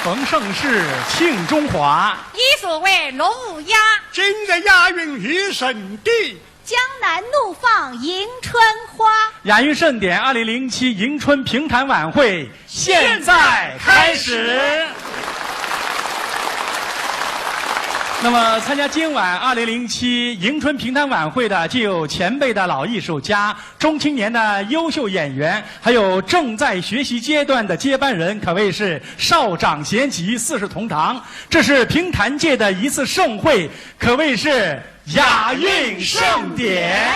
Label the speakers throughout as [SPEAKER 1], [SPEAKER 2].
[SPEAKER 1] 逢盛世庆中华。
[SPEAKER 2] 以所谓龙舞鸭，
[SPEAKER 3] 今日亚运于圣地，
[SPEAKER 4] 江南怒放迎春花。
[SPEAKER 1] 亚运盛典2007迎春评弹晚会现在开始。那么，参加今晚2007迎春评弹晚会的，既有前辈的老艺术家、中青年的优秀演员，还有正在学习阶段的接班人，可谓是少长咸集，四世同堂。这是评弹界的一次盛会，可谓是亚运盛典。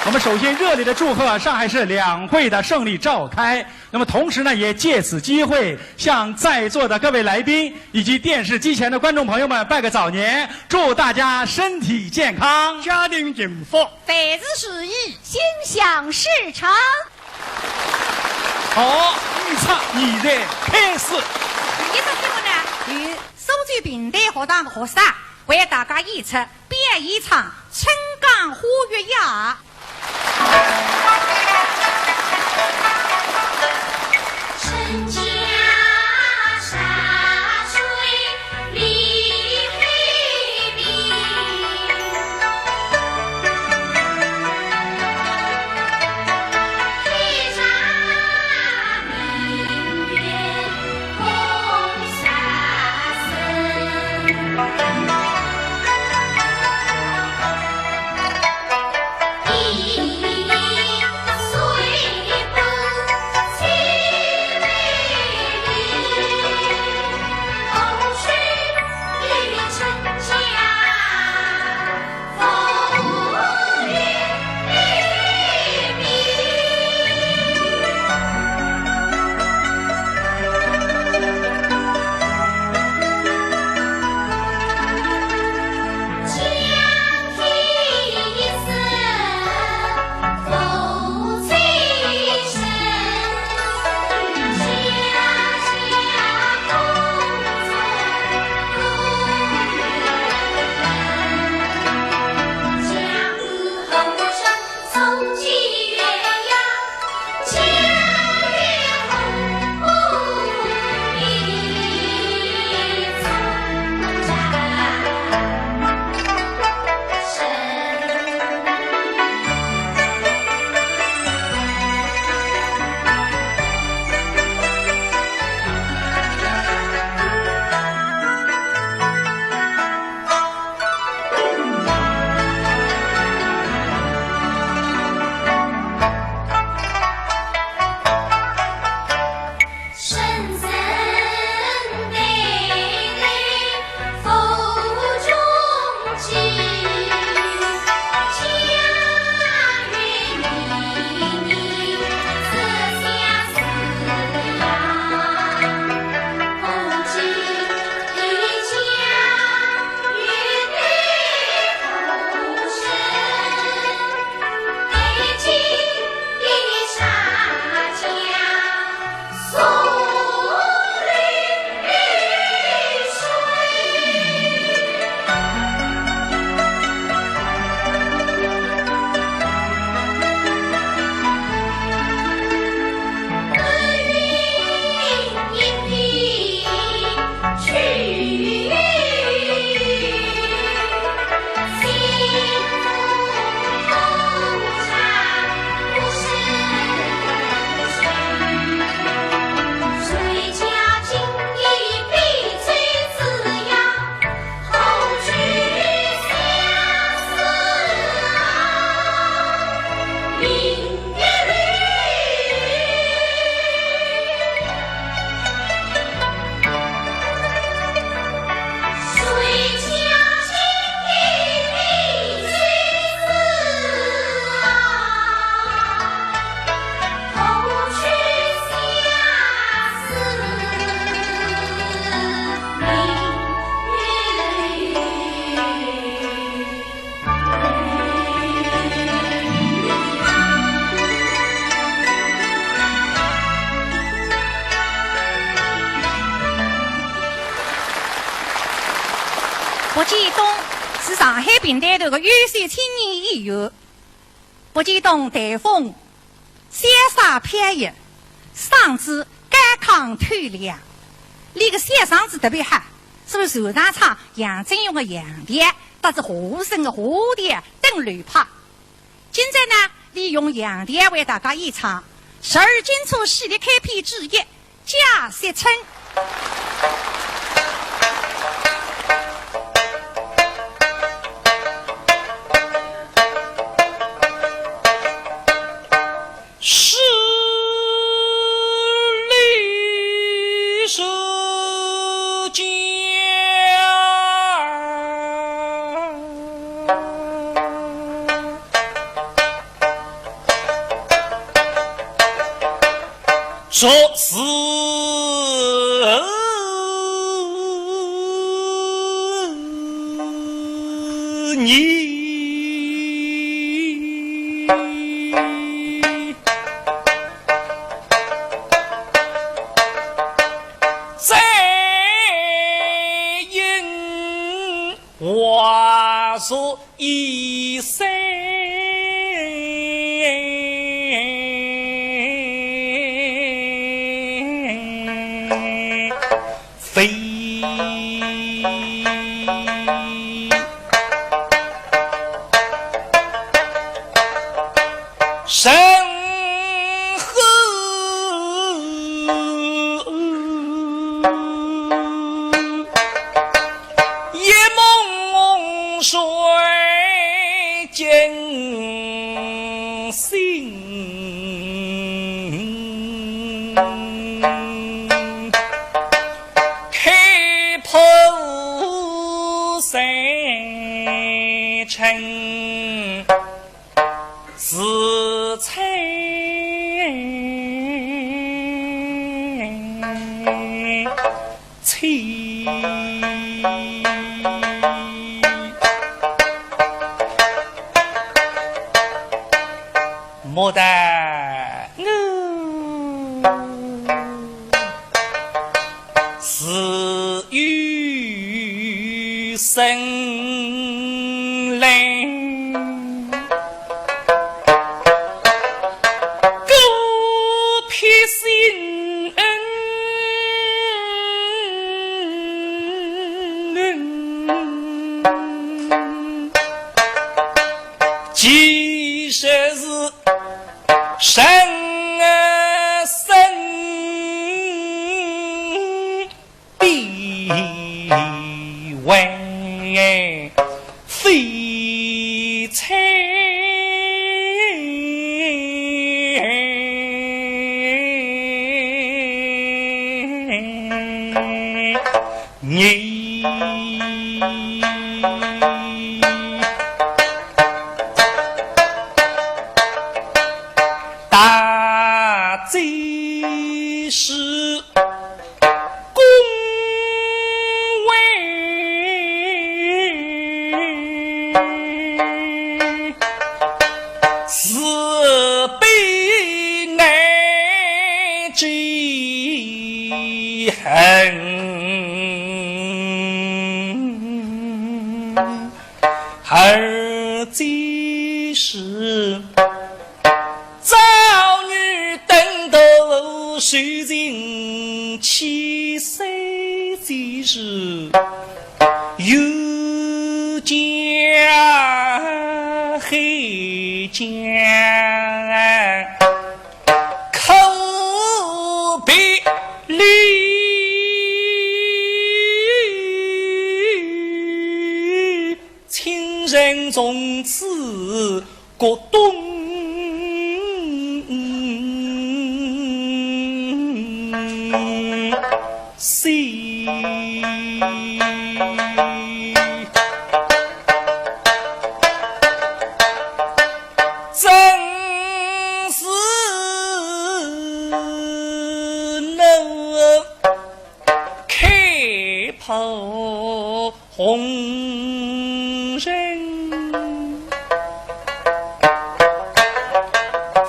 [SPEAKER 1] 我们首先热烈的祝贺上海市两会的胜利召开。那么同时呢，也借此机会向在座的各位来宾以及电视机前的观众朋友们拜个早年，祝大家身体健康，
[SPEAKER 3] 家庭幸福，
[SPEAKER 2] 凡事如意，
[SPEAKER 4] 心想事成。
[SPEAKER 1] 好，预测你的开始。
[SPEAKER 2] 第一个节目呢，由苏州平台学堂的学生为大家演出表演一场《春江花月夜》。
[SPEAKER 5] 春江沙水立飞鸣，披上明月共沙僧。
[SPEAKER 2] 薄建东是上海平台头的优秀青年演员。薄建东台风潇洒飘逸，嗓子刚康透亮。那个小嗓子特别好，是不是手上唱杨振勇的杨蝶，搭着和声的蝴蝶等绿帕。现在呢，利用杨蝶为大家演唱12金初系列开篇之一《假雪春》。
[SPEAKER 6] 十里是家，说是你。话说一声飞，身后一梦水见心，开破三城是彩气。莫待我是与生来，孤僻心其实是生必为非才你大贼是公为是被难记恨，儿贼是造女等斗水尽七岁即是有家黑家口别离，亲人从此各东西，真是能开炮红人，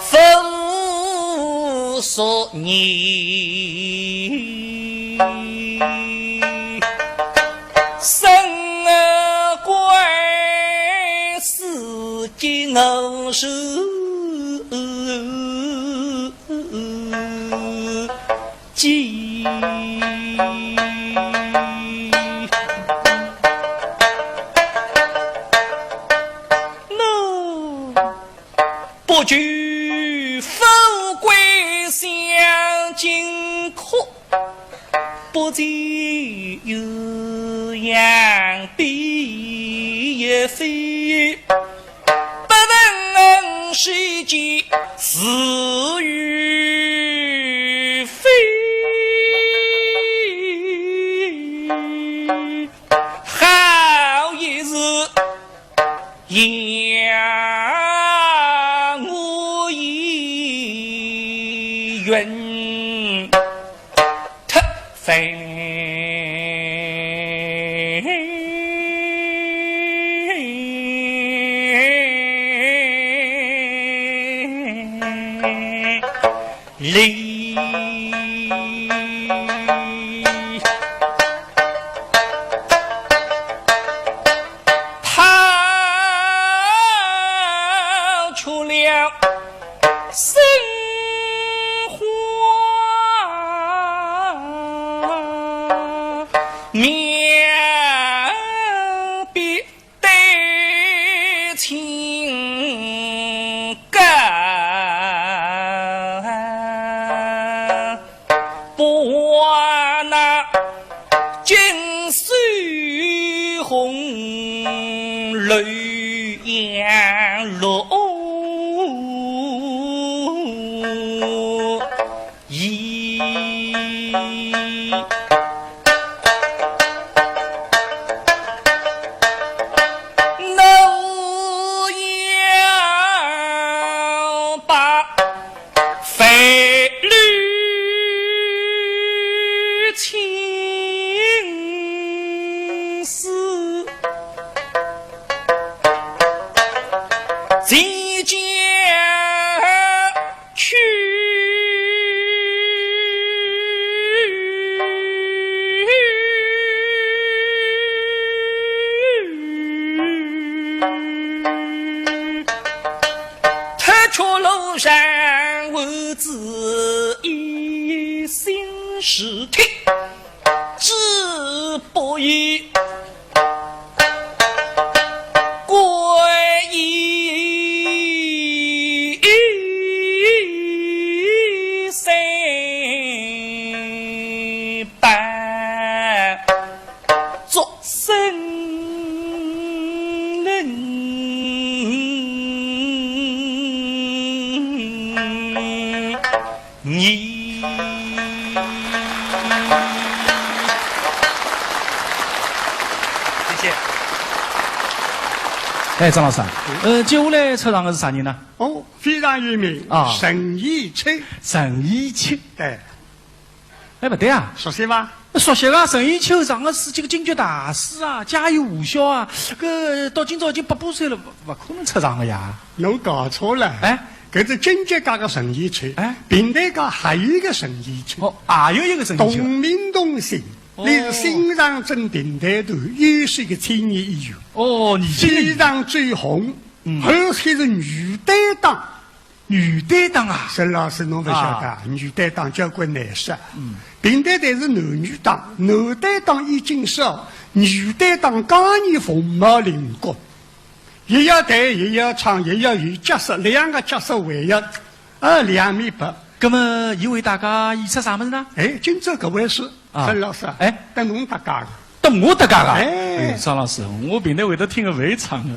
[SPEAKER 6] 否说你生而怪世间偶是几不惧富贵相惊苦，不及有阳必也非，不问世间是与非，好一日养我一云特飞。离跑出了生活面壁对情感，不那金水红泪眼落一奴要把非律情丝即将去，特出庐山为子一心是听，志不移归一三半作生人你谢谢。
[SPEAKER 1] 哎，张老师啊，接下来出场的是啥人呢？
[SPEAKER 3] 哦，非常有名
[SPEAKER 1] 啊
[SPEAKER 3] 陈以清，
[SPEAKER 1] 陈以秋。
[SPEAKER 3] 对，
[SPEAKER 1] 哎，不对啊，
[SPEAKER 3] 熟悉吧？
[SPEAKER 1] 熟悉啊，陈以秋上个是这个京剧大师啊，家喻户晓啊。到今朝已经800岁了，不可能出场了呀。
[SPEAKER 3] 侬搞错了。
[SPEAKER 1] 哎，
[SPEAKER 3] 搿是京剧界的陈以清，
[SPEAKER 1] 哎
[SPEAKER 3] 平台界还有一个陈以清，
[SPEAKER 1] 哦，还有一个陈以秋
[SPEAKER 3] 同。名同姓，
[SPEAKER 1] 哦
[SPEAKER 3] 你是新上镇平台团优秀的青年演员，
[SPEAKER 1] 哦，你这个
[SPEAKER 3] 非常最红，而且是女担当。
[SPEAKER 1] 女担当啊，
[SPEAKER 3] 沈老师，侬不晓得，女担当交关难事。平台台是男女档，男担当已经少，女担当刚毅凤毛麟角，也要弹，也要唱，也要有角色，两个角色为一，两面白。
[SPEAKER 1] 那么伊为大家演出啥么子呢？
[SPEAKER 3] 哎，今朝搿位是
[SPEAKER 1] 啊
[SPEAKER 3] 沈老师，
[SPEAKER 1] 哎，
[SPEAKER 3] 等侬搭家的。
[SPEAKER 1] 等我搭家啊！
[SPEAKER 3] 哎
[SPEAKER 1] 张老师，我平台会得听个会唱的。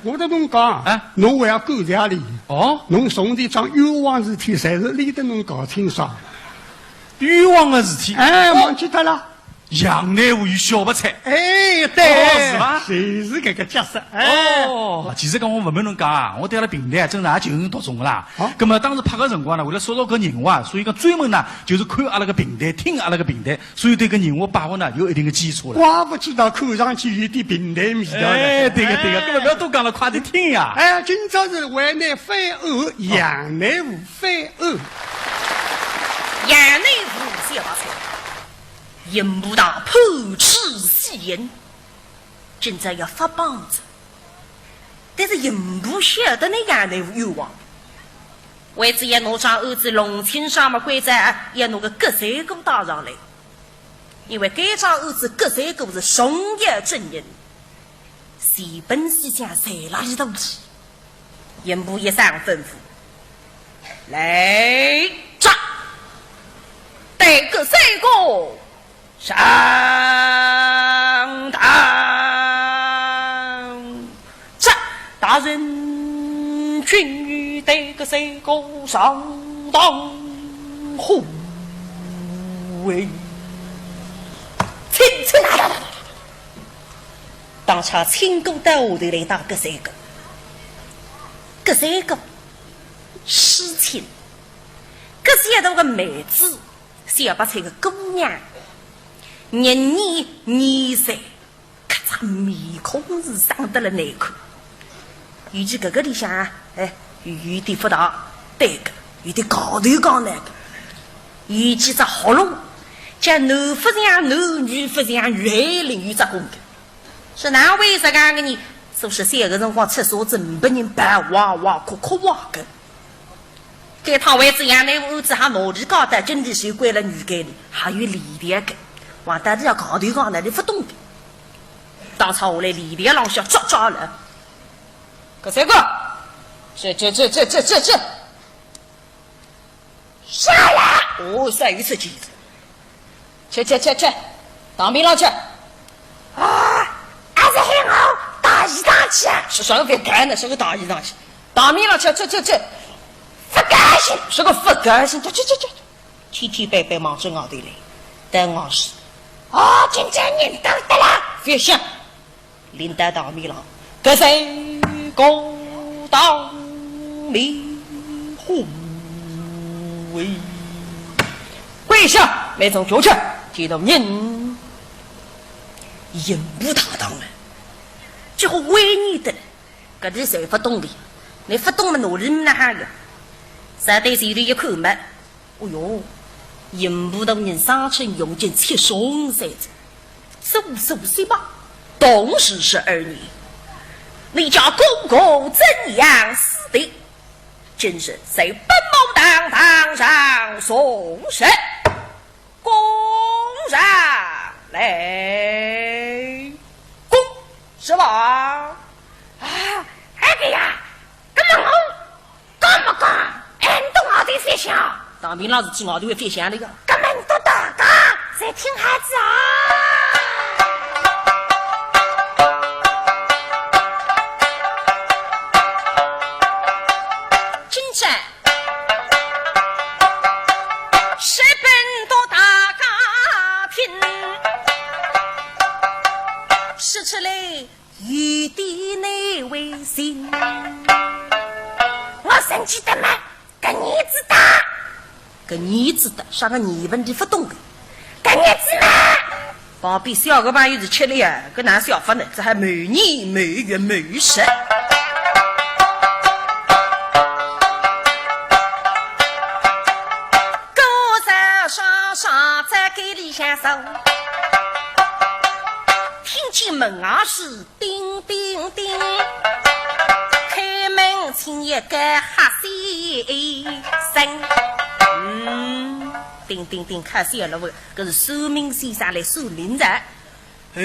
[SPEAKER 3] 我得侬讲
[SPEAKER 1] 哎，
[SPEAKER 3] 侬还要感谢你。
[SPEAKER 1] 哦，
[SPEAKER 3] 侬从前桩冤枉事体，侪是理得侬搞清爽。
[SPEAKER 1] 冤枉的事体，
[SPEAKER 3] 哎，忘记脱了。
[SPEAKER 1] 杨乃武与小白菜。
[SPEAKER 3] 哎，对，
[SPEAKER 1] 哦是吧
[SPEAKER 3] 就是搿个角色。哎，
[SPEAKER 1] 哦，其实讲我勿瞒侬讲啊，我对阿拉平台真是也就人独钟个啦。
[SPEAKER 3] 哦
[SPEAKER 1] 咁么当时拍个辰光呢，为了塑造搿人物啊，所以讲专门呢就是看阿拉个平台，听阿拉个平台，所以对搿人物把握呢有一定的基础了。
[SPEAKER 3] 怪不知道看上去有点平台味道了。
[SPEAKER 1] 哎，对个对个，咁么不要多讲了，快点听呀。
[SPEAKER 3] 哎，今朝是淮南翻案，杨乃武翻案。
[SPEAKER 7] 杨乃武小白菜，银幕大破斥戏言，正在要发棒子，但是银幕晓得那杨乃武冤枉，为此也拿上儿子龙青上么规则，也拿个隔山沟打上来。因为该张儿子隔山沟是雄业正人，西本西家谁拉一东西？言不一上吩咐，来战，带个山沟上当。战，大人君欲带个山沟上当，呼喂！清当场清宫到下头来打隔山沟，隔山沟诗情，这是一道个妹子，小白菜个姑娘，年年年岁，咔嚓面孔是长得了难看。尤其这个里向有点不大，对个，有点高头高那个，尤其这喉咙。将男不像男，女不像女，领域只公的，是哪位是讲的你？说是三个辰光厕所子500人半哇哇哭哭哇个。给他为这样的儿子还脑力高的，真的是归了女给的，还有李连个，完蛋的要高头高那里不懂的。当场我来李连老小抓了，可这个，这下来！哦，再一次机子。去，当兵了去！啊，还是很好，大衣裳去！是上个干的，是个大衣裳去。当兵了去，不甘心，是个不甘心，去，天天白白忙着熬的来，等我是。啊，今天你等的啦！别想，领导当兵了，跟谁共当兵护卫？跪下，没从脚去。听到人引不他当了，最后为你的，搿是谁不懂的？你不懂么？努力那哈个，三对手的一口嘛，哦哟，引不到人上层用尽七双三子，15岁吧，懂事是儿女，你家公公怎样死的？真是谁本谋当上送神。攻上来，攻是吧？啊，哎个呀，干嘛干嘛干？俺都熬得飞翔，当兵老子去熬得会飞翔那个，干嘛都大干，谁听孩子啊？真正。说出来有点难为情，我生气的嘛，跟你知道，跟你知道，啥个你问题不懂的，跟你知嘛？旁边小个朋友是吃力啊，跟哪小法呢？这还每年每月每时。高山上在给里向走。听见门外是叮叮叮，开门请一个哈先生。叮叮叮，看见了不？这是收命先生来收灵人。来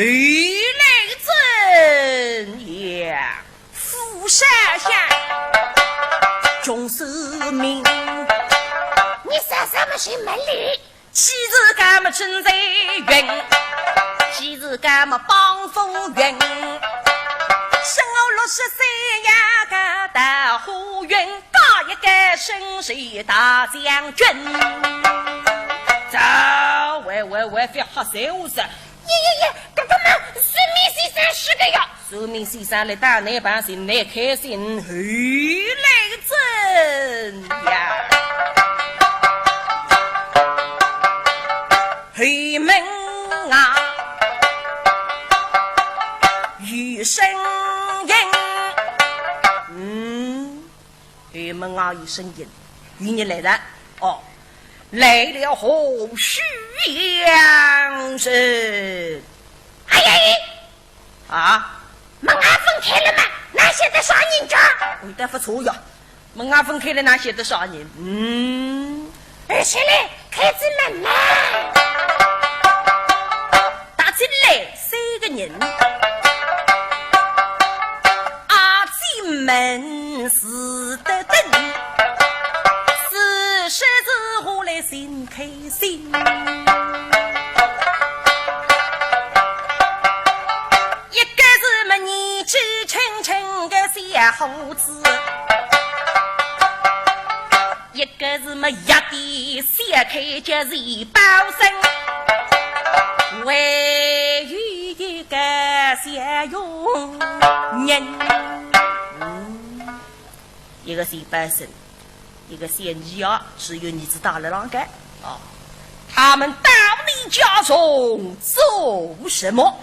[SPEAKER 7] 真呀，富山下中收命。你说什么是门里？妻子干么正在云？昔日干么帮风云，生我63呀个大虎云，搞一个深水大将军。走，喂，别喝谁屋子？干嘛？算命先生是个呀？算命先生来打那把心来开心，回来真呀！黑门啊！有声音，黑门啊有声音，与你来的哦，来了红须阳神。哎呀，啊，门啊分开了吗？那现在啥人家？我大不错呀，门啊分开了哪些的少人？
[SPEAKER 4] 儿媳妇，开子门呐！
[SPEAKER 7] 打进来3个人，啊进门是的灯，40字后来心开心。一个是么年纪轻轻的小伙子，一个是么压的掀开就是包身，唯有一个小佣人，一个是包身，一个小女儿，只有你知道了啷个啊？他们到你家中做什么？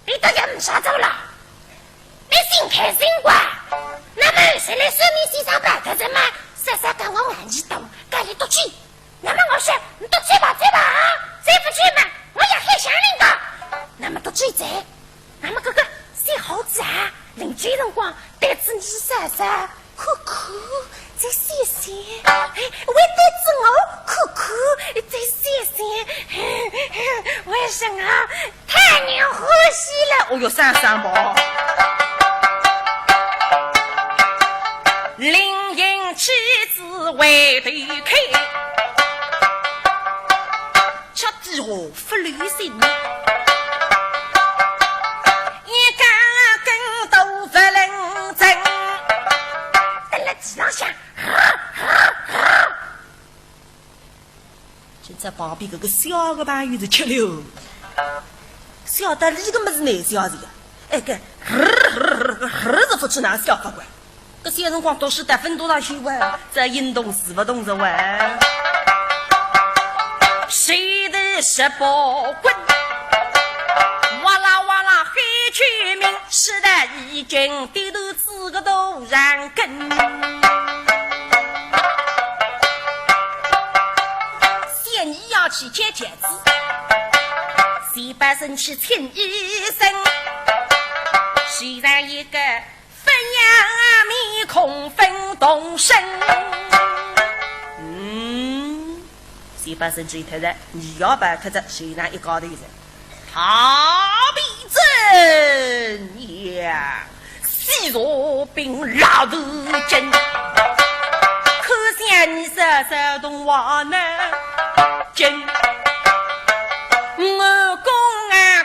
[SPEAKER 4] 你大家唔啥走了？你心开心怪，那么谁来说你身上白头子嘛？傻傻跟我玩一动，赶紧躲去。那么我说，你躲去吧，啊，再不去嘛，我要黑祥林的。那么躲去在，那么哥哥小猴子啊，邻居辰光带着你傻傻，哭哭再谢谢，我带着我哭哭再谢谢，为什么太娘欢喜了？
[SPEAKER 7] 哦哟，三宝。灵隐妻子为头开，吃地河不留心，一根都不认真，
[SPEAKER 4] 在了地上想，
[SPEAKER 7] 就在旁边这个小个朋友就吃了，晓得这个么子难小的，哎个是不去拿小法官。这些辰光都是得分多少学问，这运动是不动着玩，谁的18棍，哇啦哇啦黑去命，使得一军低头自个都然根。现你要去接帖子，谁把身去请医生，虽然一个分呀面孔分动身，谁把身去特着，你要把特着，谁拿一高的人，他比真呀，细若冰老的真，可见你这手动话呢真，我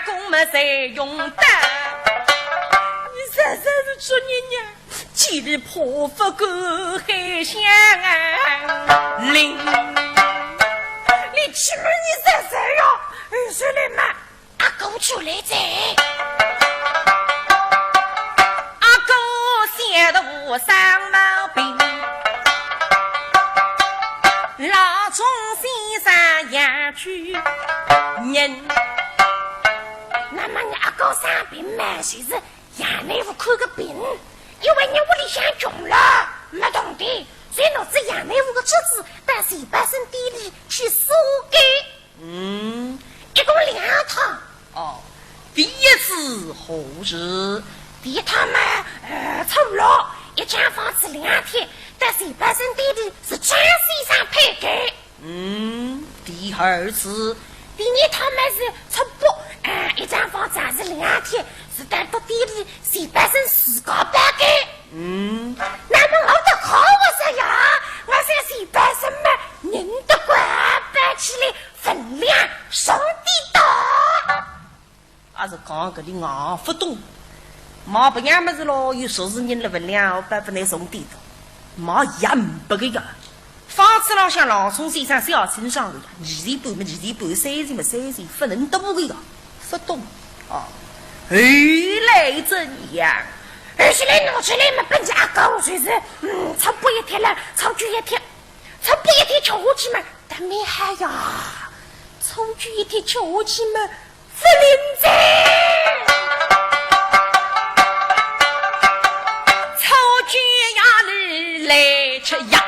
[SPEAKER 7] 公么在用的。三是说你娘，今日破发个海香林，
[SPEAKER 4] 你去么你三呀？是来嘛？阿公出来在，
[SPEAKER 7] 阿公写的我三毛病，老中先生养去人，
[SPEAKER 4] 那么你阿公生病嘛，就是养内务看个病，因为你屋里向穷了，没懂的，所以老子养内务个车子到水巴生地里去送给，一共2趟。
[SPEAKER 7] 哦，第一次何日？
[SPEAKER 4] 第一趟嘛，错了，一间房子2天，到水巴生地里是江先生配给。
[SPEAKER 7] 第二次。
[SPEAKER 4] 第2趟嘛是出北，一间房子也是2天，是带到店里水巴生自个办给。那么我得好我说呀，我说水巴生嘛，人的管办起来分量上地大。
[SPEAKER 7] 还是讲个的硬不懂，毛不样么子咯，有说是人的分量，我办不能送地的，毛也不个呀。房子上像老宋先生小身上的，2钱半么2钱半，3钱么3钱，不能多个呀，不懂啊。后来怎样？
[SPEAKER 4] 后来拿出来嘛，本家公就是超不一天了，超久一天，超不一天吃下去嘛，但没还呀，超久一天吃下去嘛，不灵在。
[SPEAKER 7] 超久呀里来吃呀。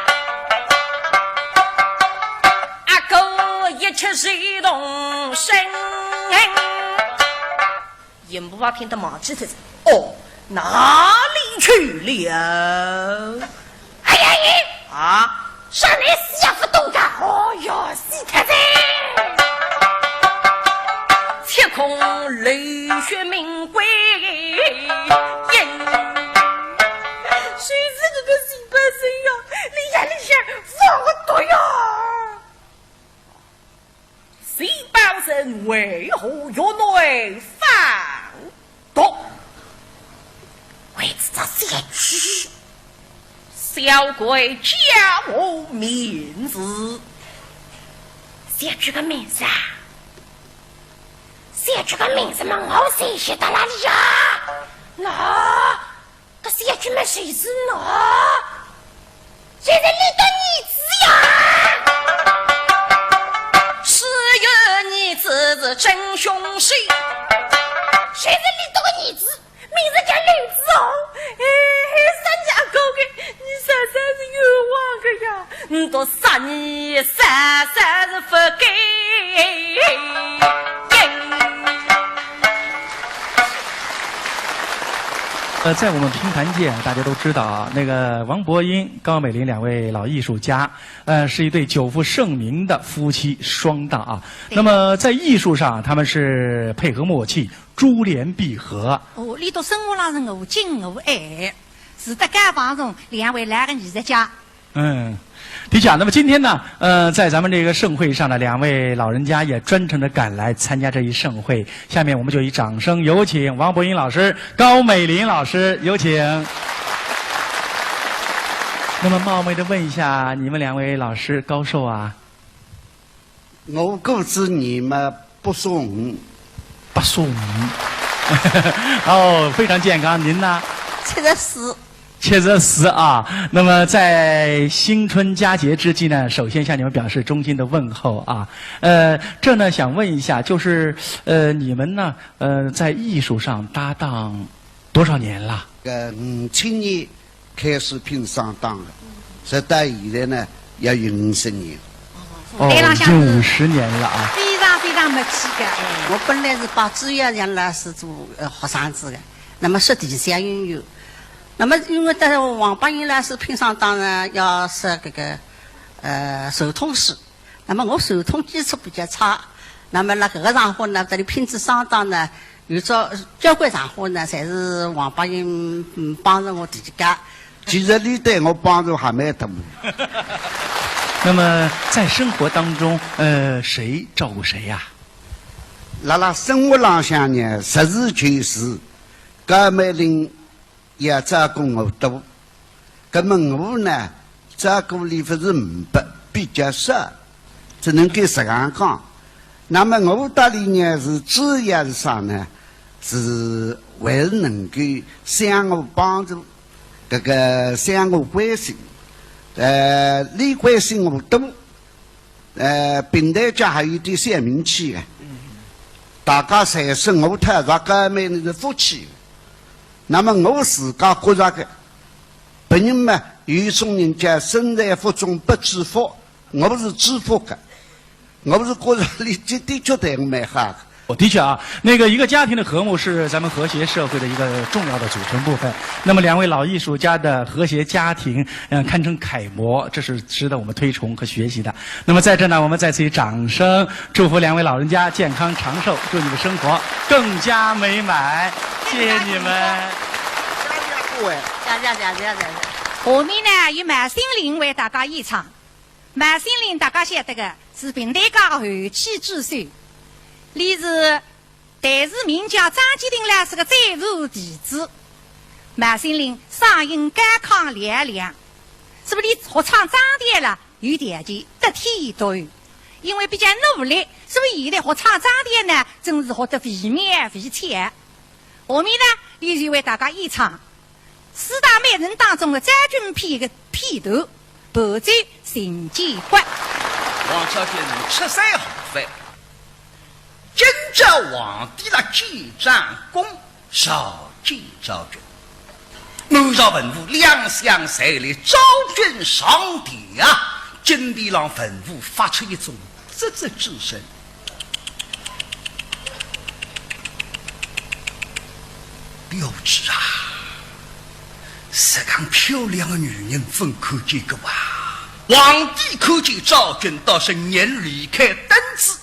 [SPEAKER 7] 一切谁动身，也不怕骗得马鸡头子。哦，哪里去了？
[SPEAKER 4] 哎呀，
[SPEAKER 7] 小鬼叫我名字。
[SPEAKER 4] 写这个名字啊？写这个名字嘛，我谁写到哪里呀？那这写这么谁是呢？谁是你的儿子呀？
[SPEAKER 7] 是有你子是真凶谁？
[SPEAKER 4] 谁是你的儿子？名字叫刘子红。三家狗的，你三是冤枉的呀！
[SPEAKER 7] 你都杀你三是不给。
[SPEAKER 1] 在我们评弹界，大家都知道啊，那个王柏英、高美玲两位老艺术家，是一对久负盛名的夫妻双档啊。那么在艺术上，他们是配合默契，珠联璧合。
[SPEAKER 2] 哦，里头生活上是我敬我爱，是得感放松两位来个艺术家。
[SPEAKER 1] 的确啊，那么今天呢，在咱们这个盛会上呢，两位老人家也专程的赶来参加这一盛会。下面我们就以掌声有请王柏英老师、高美玲老师，有请。那么冒昧的问一下，你们两位老师高寿啊
[SPEAKER 8] 我估计你们85。
[SPEAKER 1] 85。哦，非常健康。您呢
[SPEAKER 7] 74。
[SPEAKER 1] 74啊，那么在新春佳节之际呢，首先向你们表示衷心的问候啊。这呢想问一下，就是你们呢在艺术上搭档多少年了
[SPEAKER 8] 57年开始拼上档的，直到现在呢要有50年。
[SPEAKER 1] 哦，50年了啊。
[SPEAKER 2] 非常非常默契的。
[SPEAKER 9] 我本来是把主要让老师做学生子的，那么是地下运有。 那么，因为在王柏英老师拼上档呢，要设这个手通师。那么我手通基础比较差，那么那这个场合呢，这里拼制上档呢，有着交关场合呢，侪是王柏英帮着我提家。
[SPEAKER 8] 其实你对我帮助还蛮大。
[SPEAKER 1] 那么在生活当中，谁照顾谁呀？
[SPEAKER 8] 辣生活浪向呢，实事求是，高美玲。 也照顾我多，那么我呢，照顾里不是比较少，只能给实行讲。那么我这里呢是主要上呢，是还是能够相互帮助，这个相互关心，你关心我多，平台家还有点三明气啊，大家才是我太太高美玲的夫妻。 那么我自家觉着个，别人嘛有种人家身在福中不知福，我不是知福的，我不是觉着你的确对我蛮好的。
[SPEAKER 1] 的确啊，那个一个家庭的和睦是咱们和谐社会的一个重要的组成部分。那么两位老艺术家的和谐家庭，堪称楷模，这是值得我们推崇和学习的。那么在这呢，我们再次以掌声祝福两位老人家健康长寿，祝你们生活更加美满。谢谢你们。
[SPEAKER 9] 谢。
[SPEAKER 2] 下面呢，由马新林为大家演唱。马新林大家晓得个是平台家后起之首。 你是台视名家张吉定老师的再入弟子，马新林声音健康亮亮，是不是你学唱张碟了有条件得天独厚？因为比较努力，是不是现在学唱张碟呢？真是学得费面费钱。下面呢，你就为大家演唱四大美人当中的张君片的片头，伴奏邢建国。
[SPEAKER 10] 王小姐能吃三好饭。 今朝皇帝了几张弓，少见昭君。满朝文武两相随礼，昭君上殿啊！金地郎文武发出一种啧啧之声。标志啊！这样漂亮的女人分看见个哇！皇帝看见昭君，倒是眼离开灯子。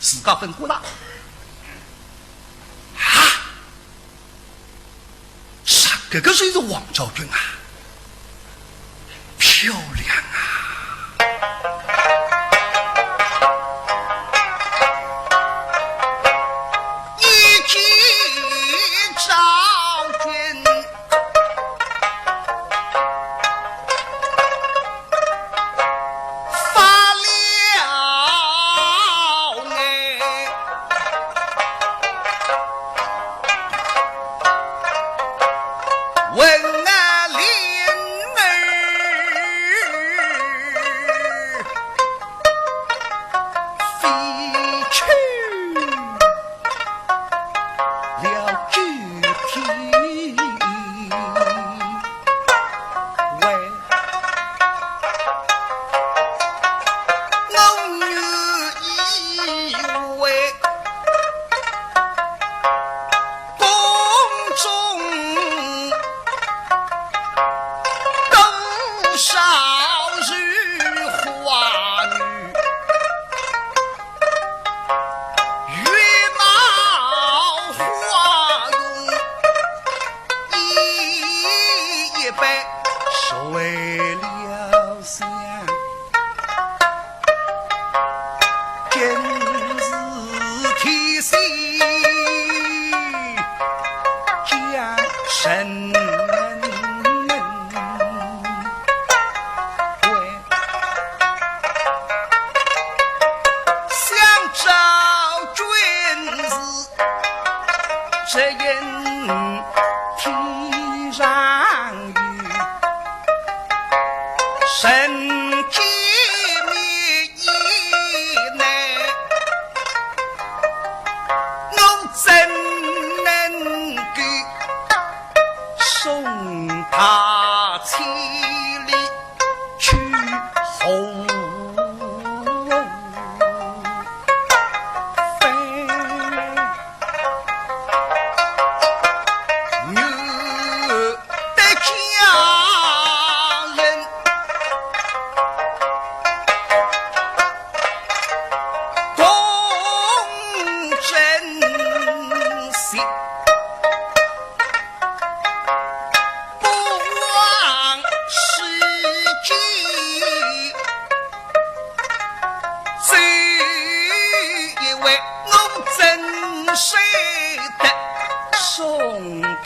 [SPEAKER 10] 自家分过大啊！这个谁是王昭君啊？漂亮啊！一见昭君，少日花女，月貌花容，一杯睡了香。今日提醒将身这因天上雨，神机灭意内，我怎能够送他千里去后？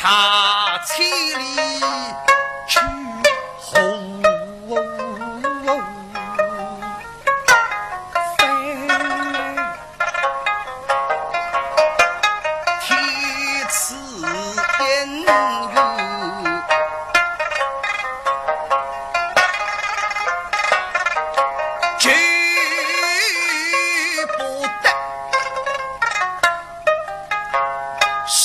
[SPEAKER 10] 他千里去后飞，天赐烟雨，绝不得谁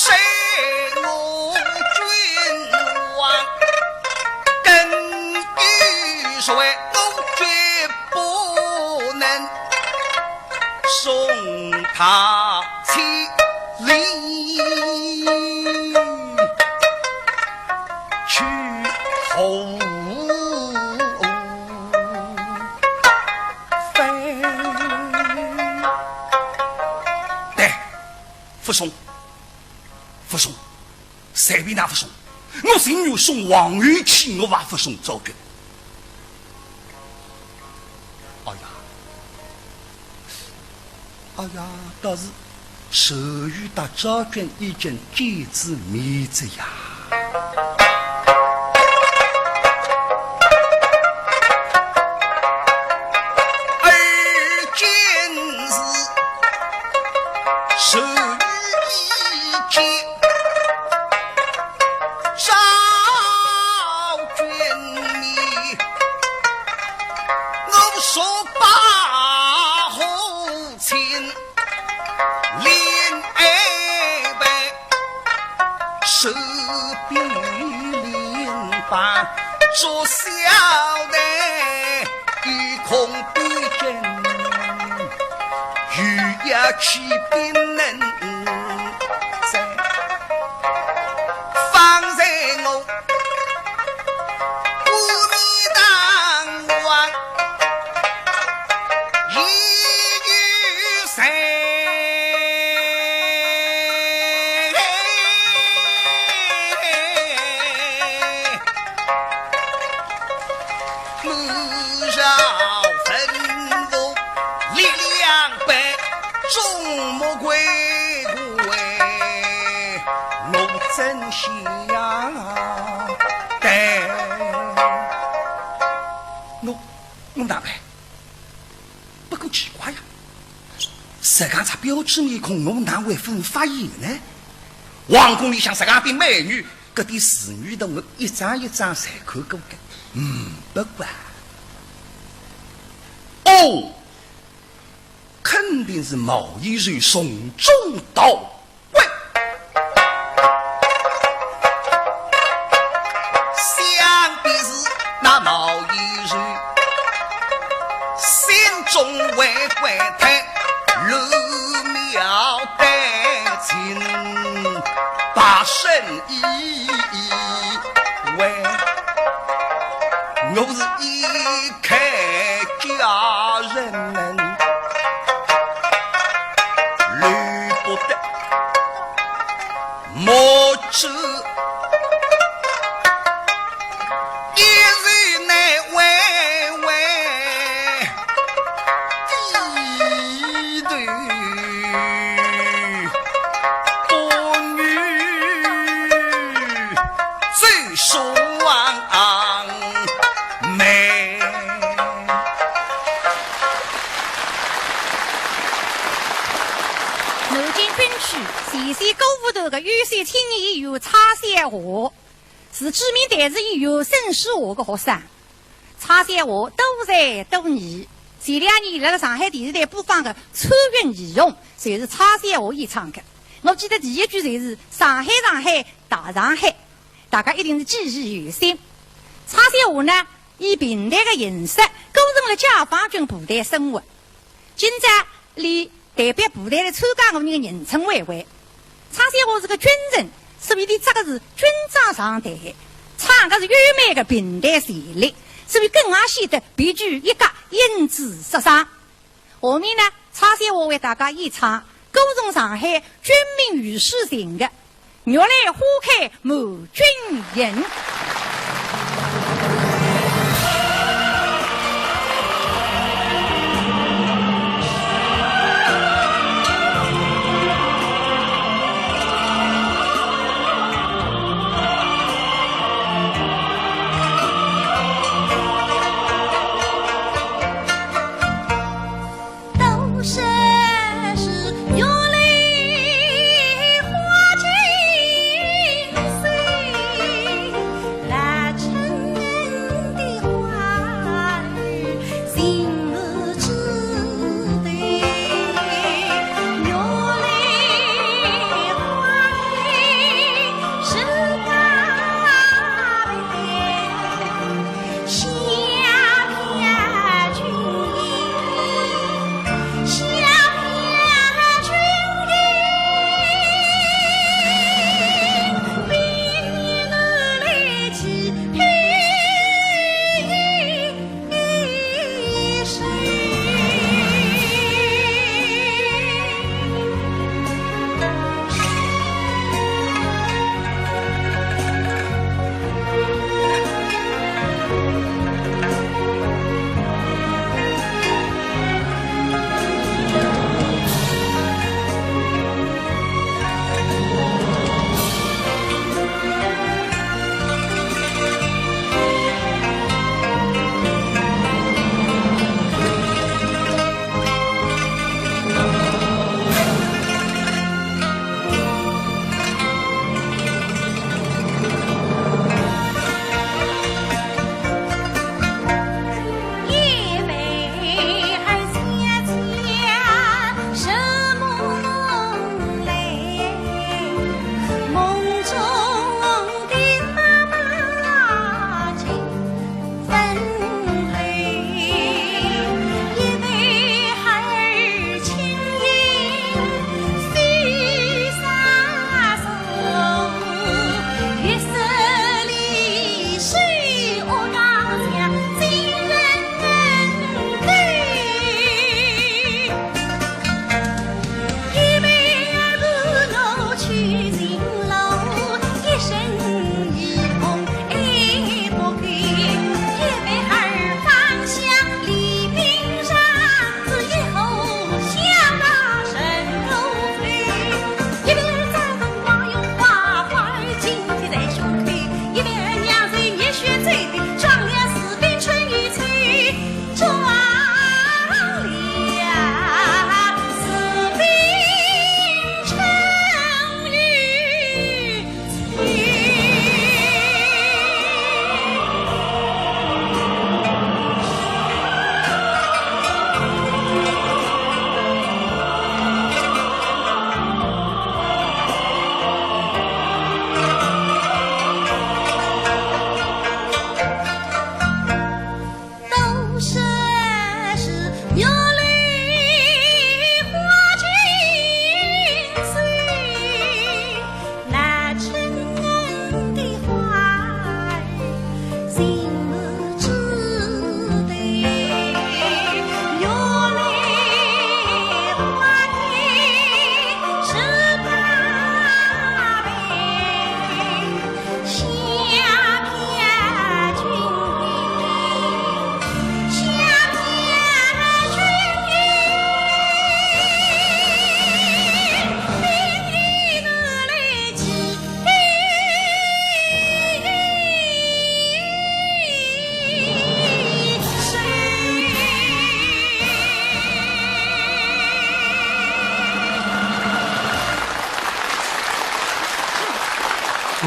[SPEAKER 10] 所谓我绝不能送他千里去后飞。对，不送，不送，随便哪不送。我情愿送王玉去，我还不送赵军。哎呀，倒是手语到赵军已经见之面子呀。而今日手语已见赵军面，我说罢。手臂连把做小的一空对阵，雨呀去冰冷在放在我无米当王一语三。真想对，我哪办？不过奇怪呀，谁讲他标致面孔，我哪会分发言呢？皇宫里向谁讲比美女，搿点侍女的我一张一张侪看过的。不管。哦，肯定是毛衣人从中到位。那毛衣人心中为怪叹，如描丹青，把身意为我都是一开家人们虑不得，莫知一日内微微低头，不女最爽美。
[SPEAKER 2] 南京军区前线购物头的优秀青年演员蔡三华，是著名电视演员沈世华的学生。蔡三华多才多艺，前2年辣上海电视台播放的《穿越义勇》就是蔡三华演唱的。我记得第一句就是“上海上海大上海”，大家一定是记忆犹新。蔡三华呢，以平台的形式构成了解放军部队生活。今朝以代表部队来参加的人的人称为为。蔡三华是个军人，所以他扎的是军装上台，唱的是优美的平台旋律，所以更加显得别具一格，英姿飒爽。下面呢，蔡三华为大家演唱歌颂上海军民与世情的《月来花开满军营》。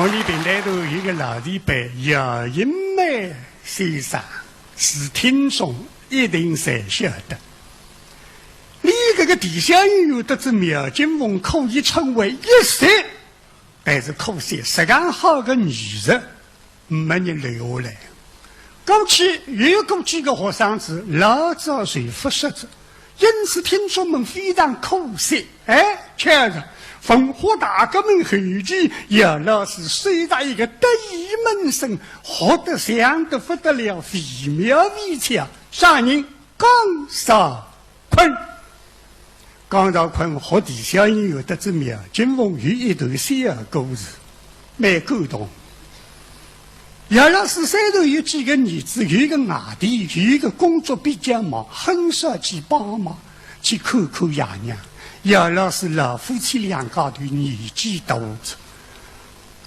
[SPEAKER 3] 我们平台头有一个老前辈姚银梅先生，是听众一定侪晓得。你这个地下音乐得知苗金凤可以称为一时，但是可惜实干好的艺术没人留下来。过去有过几个学生子老早随复习着，因此听众们非常可惜。确实文化大革命后期，姚老师虽然一个得意门生，学得像得不得了，惟妙惟肖。啥人？江少坤。江少坤学地下音乐得知苗金凤有一段小故事，蛮感动。姚老师虽然有几个儿子，有一个外地，有一个工作比较忙，很少去帮忙，去看看爷娘。姚老师老夫妻两家头年纪大着，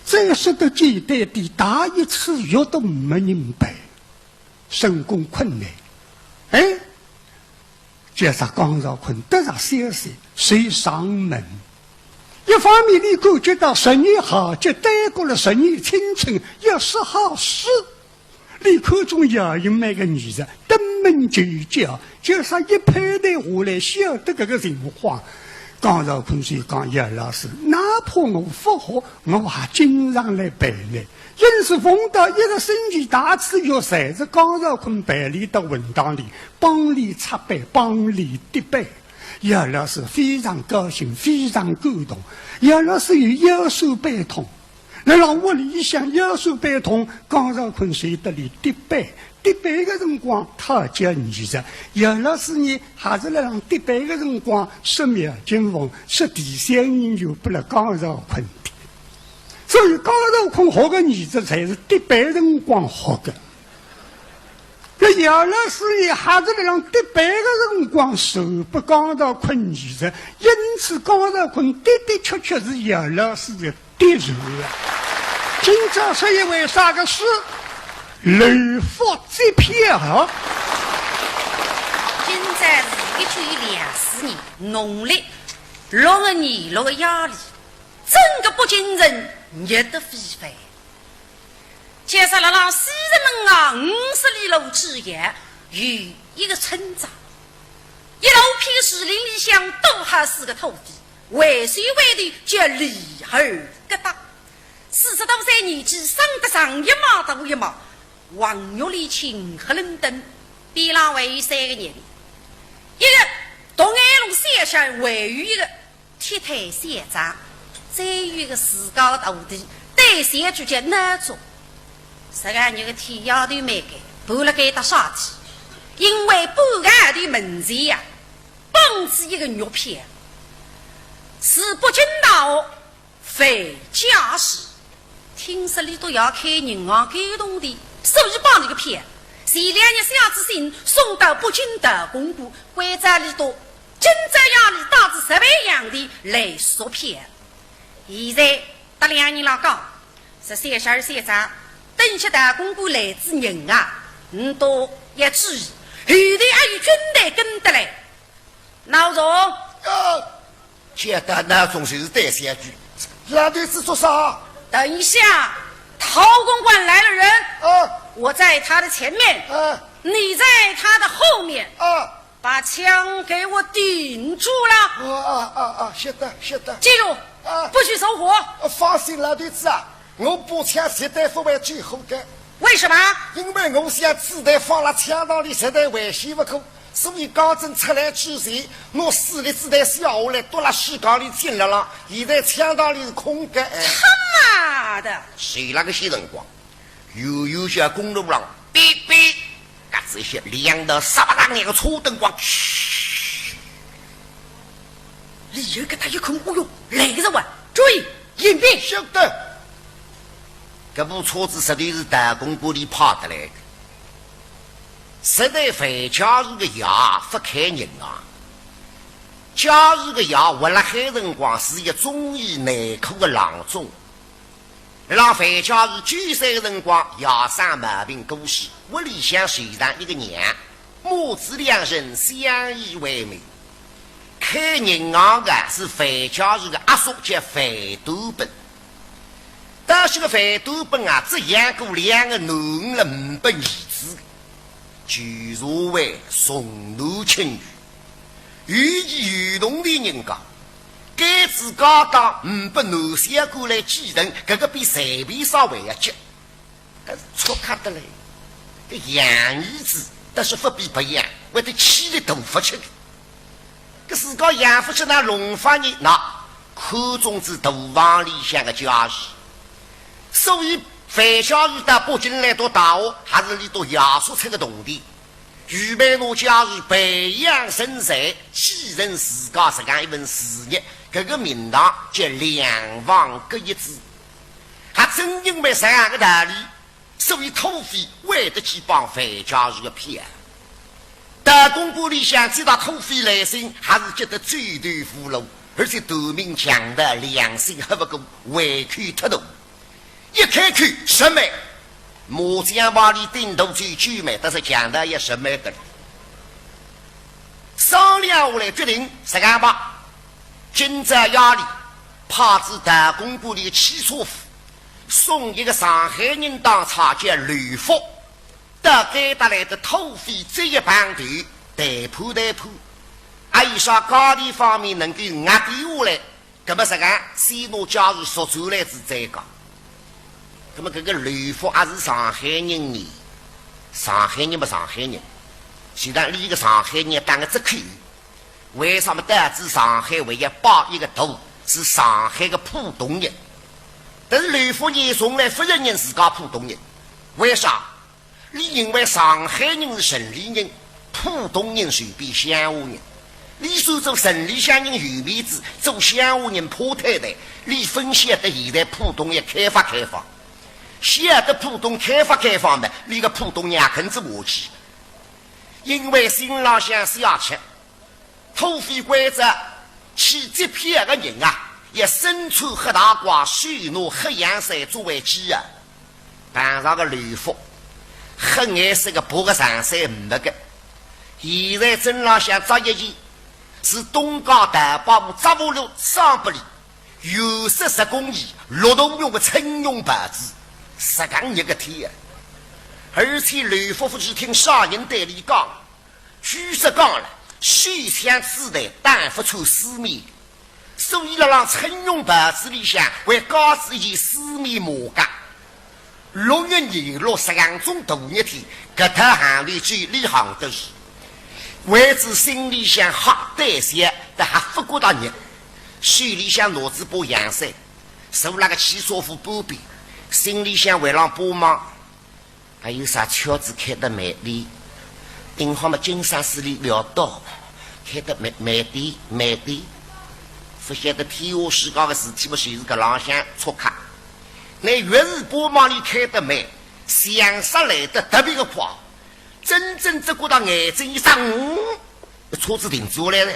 [SPEAKER 3] 再说得简单的，打一次药都没人陪，生活困难。叫啥江少坤得上消息，随上门。一方面你感觉到10年好节待过了10年青春，要是好事。你看中姚银梅个女人登门就叫，叫啥一拍台下来，晓得这个情况。江少坤就讲姚老师，哪怕我复活，我还经常来陪你。因此逢到一个星期大次月，侪是江少坤陪你到文档里，帮你擦背，帮你叠背。姚老师非常高兴，非常感动。姚老师有腰酸背痛，那让我里想腰酸背痛，江少坤随得里叠背。叠背的辰光，他叫艺术。姚老师呢，还是来让叠背的辰光说苗金凤，说地下音乐不了江少坤的。所以江少坤学的艺术才是叠背辰光学的。那姚老师也还是来让叠背的辰光受不江少坤艺术，因此江少坤的的确确是姚老师的敌人啊。今朝说一位啥个事？雷福这票，
[SPEAKER 2] 今在是1924年农历62年6月夜里，整个北京人热得沸沸。接下来让西人们啊，50里路之远，有一个村庄，一路片树林里向都还是个土地，为谁为的叫李后疙瘩，40多岁年纪，生得上一毛多一毛。王玉里青黑伦敦，比拉为3个人，一个东安路县上位于一个铁台县长，再有一个市高大地对县主叫哪种，10个人个天摇头没给，搬了给他杀体，因为不安的门前呀，蹦出一个玉片，是北京道费家事，听说你都要开银行感动的。手一帮这个片，前2日下子信送到北京的公布，关在里头，今朝夜里导致10万样的来索片。现在打2年了讲，是32县长，等些大公布来自人啊，你都要注意，后头还有军队跟得来。老总，
[SPEAKER 11] 觉得那种就是带下去，那队是做啥？
[SPEAKER 2] 等一下。陶公馆来了人，我在他的前面，你在他的后面，把枪给我顶住了。
[SPEAKER 11] 晓得。
[SPEAKER 2] 记住，不许走火。
[SPEAKER 11] 放心，老队子啊，我把枪绝对不会最后的。
[SPEAKER 2] 为什么？
[SPEAKER 11] 因为我想子弹放了枪膛里，实在危险不可。所以刚正出来之前，我4粒子弹下下来，躲了西缸里进来了。现在枪膛里是空的。
[SPEAKER 2] 他妈的！
[SPEAKER 11] 谁那个些辰光，有些公路上，哔哔，嘎这些亮的300年个车灯光，嘘。
[SPEAKER 2] 李二给他一看，哦哟，来人啊！注意，隐蔽。
[SPEAKER 11] 晓得。这部车子实在是大公馆里跑得来的。实在非假日个夜不开人啊！假日个夜为了海辰光是一个忠义难苦的郎中，让非假日聚散的辰光夜上毛病过世，屋里向随上一个娘，母子2人相依为命。开银行的是非假日的阿叔叫费多本，到这些个反斗本啊，只养过2个男了5百儿子，据说为重男轻女，寓意有同的人讲，该子高当5百男小过来继承，这个比随便稍微要急，可是错卡的嘞。这养儿子但是不比不养，为得气的豆腐吃的。这自个养父亲那龙发人那看重之土房里向的家事，所以范小雨到北京来读大学，还是里读亚速出的同地，预备拿家是培养生才，继承自家这样一份事业。这个名堂叫两房各一子，还正因为这样的道理，所以土匪为得去帮范家雨的骗。大公国里向知道土匪来信，还是觉得最对俘虏，而且夺命强的良心还不够，委屈脱头。一开口什么？麻将房里顶头最聚美，但是强的也什么的。商量下来决定这样吧，今朝夜里派至大公国里汽车府，送一个上海人当差叫吕福。到该得来的土匪这一帮队逮捕，还有啥高地方面能够压低下来，那么这个西诺加入说出来是这个。那么这个吕福还是上海人呢？上海人不上海人，虽然一个上海人当个只口，为什么导致上海唯一报一个头是上海的浦东人？但是吕福也从来不认认自家浦东人，为啥？你认为上海人是城里人，浦东人随便乡下人。你说做城里乡人有面子，做乡下人破太太。你分析的现在浦东也开发，晓得浦东开发的，你个浦东人也肯子磨叽。因为新郎乡是要吃，土匪规则，起这批个人啊，也身穿黑大褂，手拿黑洋伞作为旗啊，扮上个吕服。黑颜色的薄个长衫5个，现在镇上想扎一件是东港大巴部扎布路300里，有10公里6动用的称用白子，10杠一个天啊！而且吕夫妇是听上人队里讲，据说讲了，手枪子弹弹不出4米，所以让称用白子里向为告知一件4米马杆。6月26日2中大热天，各他行里最厉害的是，为子心里想好担心，但还不过到热，手里想拿着把阳伞，手那个汽车夫波比，心里想为让帮忙，还有啥车子开得慢点，银行嘛经商势力了到，开得慢点，不晓得天下世界的事体，不就是个浪向错卡。那越是帮忙里开得慢，想杀来的特别的快，真正只顾到眼睛一张，车子停住来了。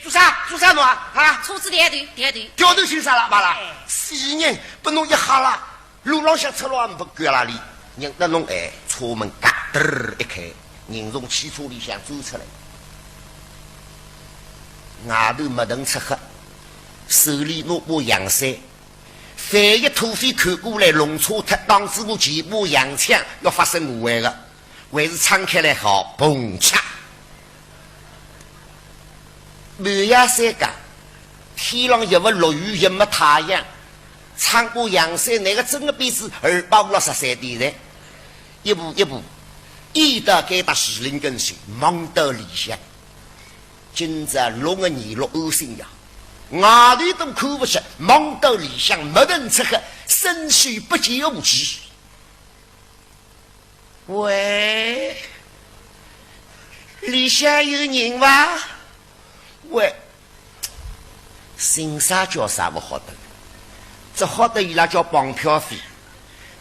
[SPEAKER 11] 做啥弄啊？
[SPEAKER 2] 车子掉头，
[SPEAKER 11] 掉头寻啥了？罢了，4人不弄一下了，路浪向车路不拐哪里？人那弄车门嘎噔一开，人从汽车里向走出来，外头没灯吃喝，手里拿把阳伞。万一土匪看过来，龙车他当时我前部洋枪要发生无碍的，还是敞开来好，嘣嚓！半夜3更，天上也没落雨，也没太阳，穿过阳伞，那个整个鼻子263点的，一步，一到该到士林跟前，忙到理想。今朝6个26欧星呀！外头都看不起，忙到里向没人吃喝，身躯不接无气。喂，里向有人伐？喂，姓啥叫啥不好的，只好得伊拉叫绑票费，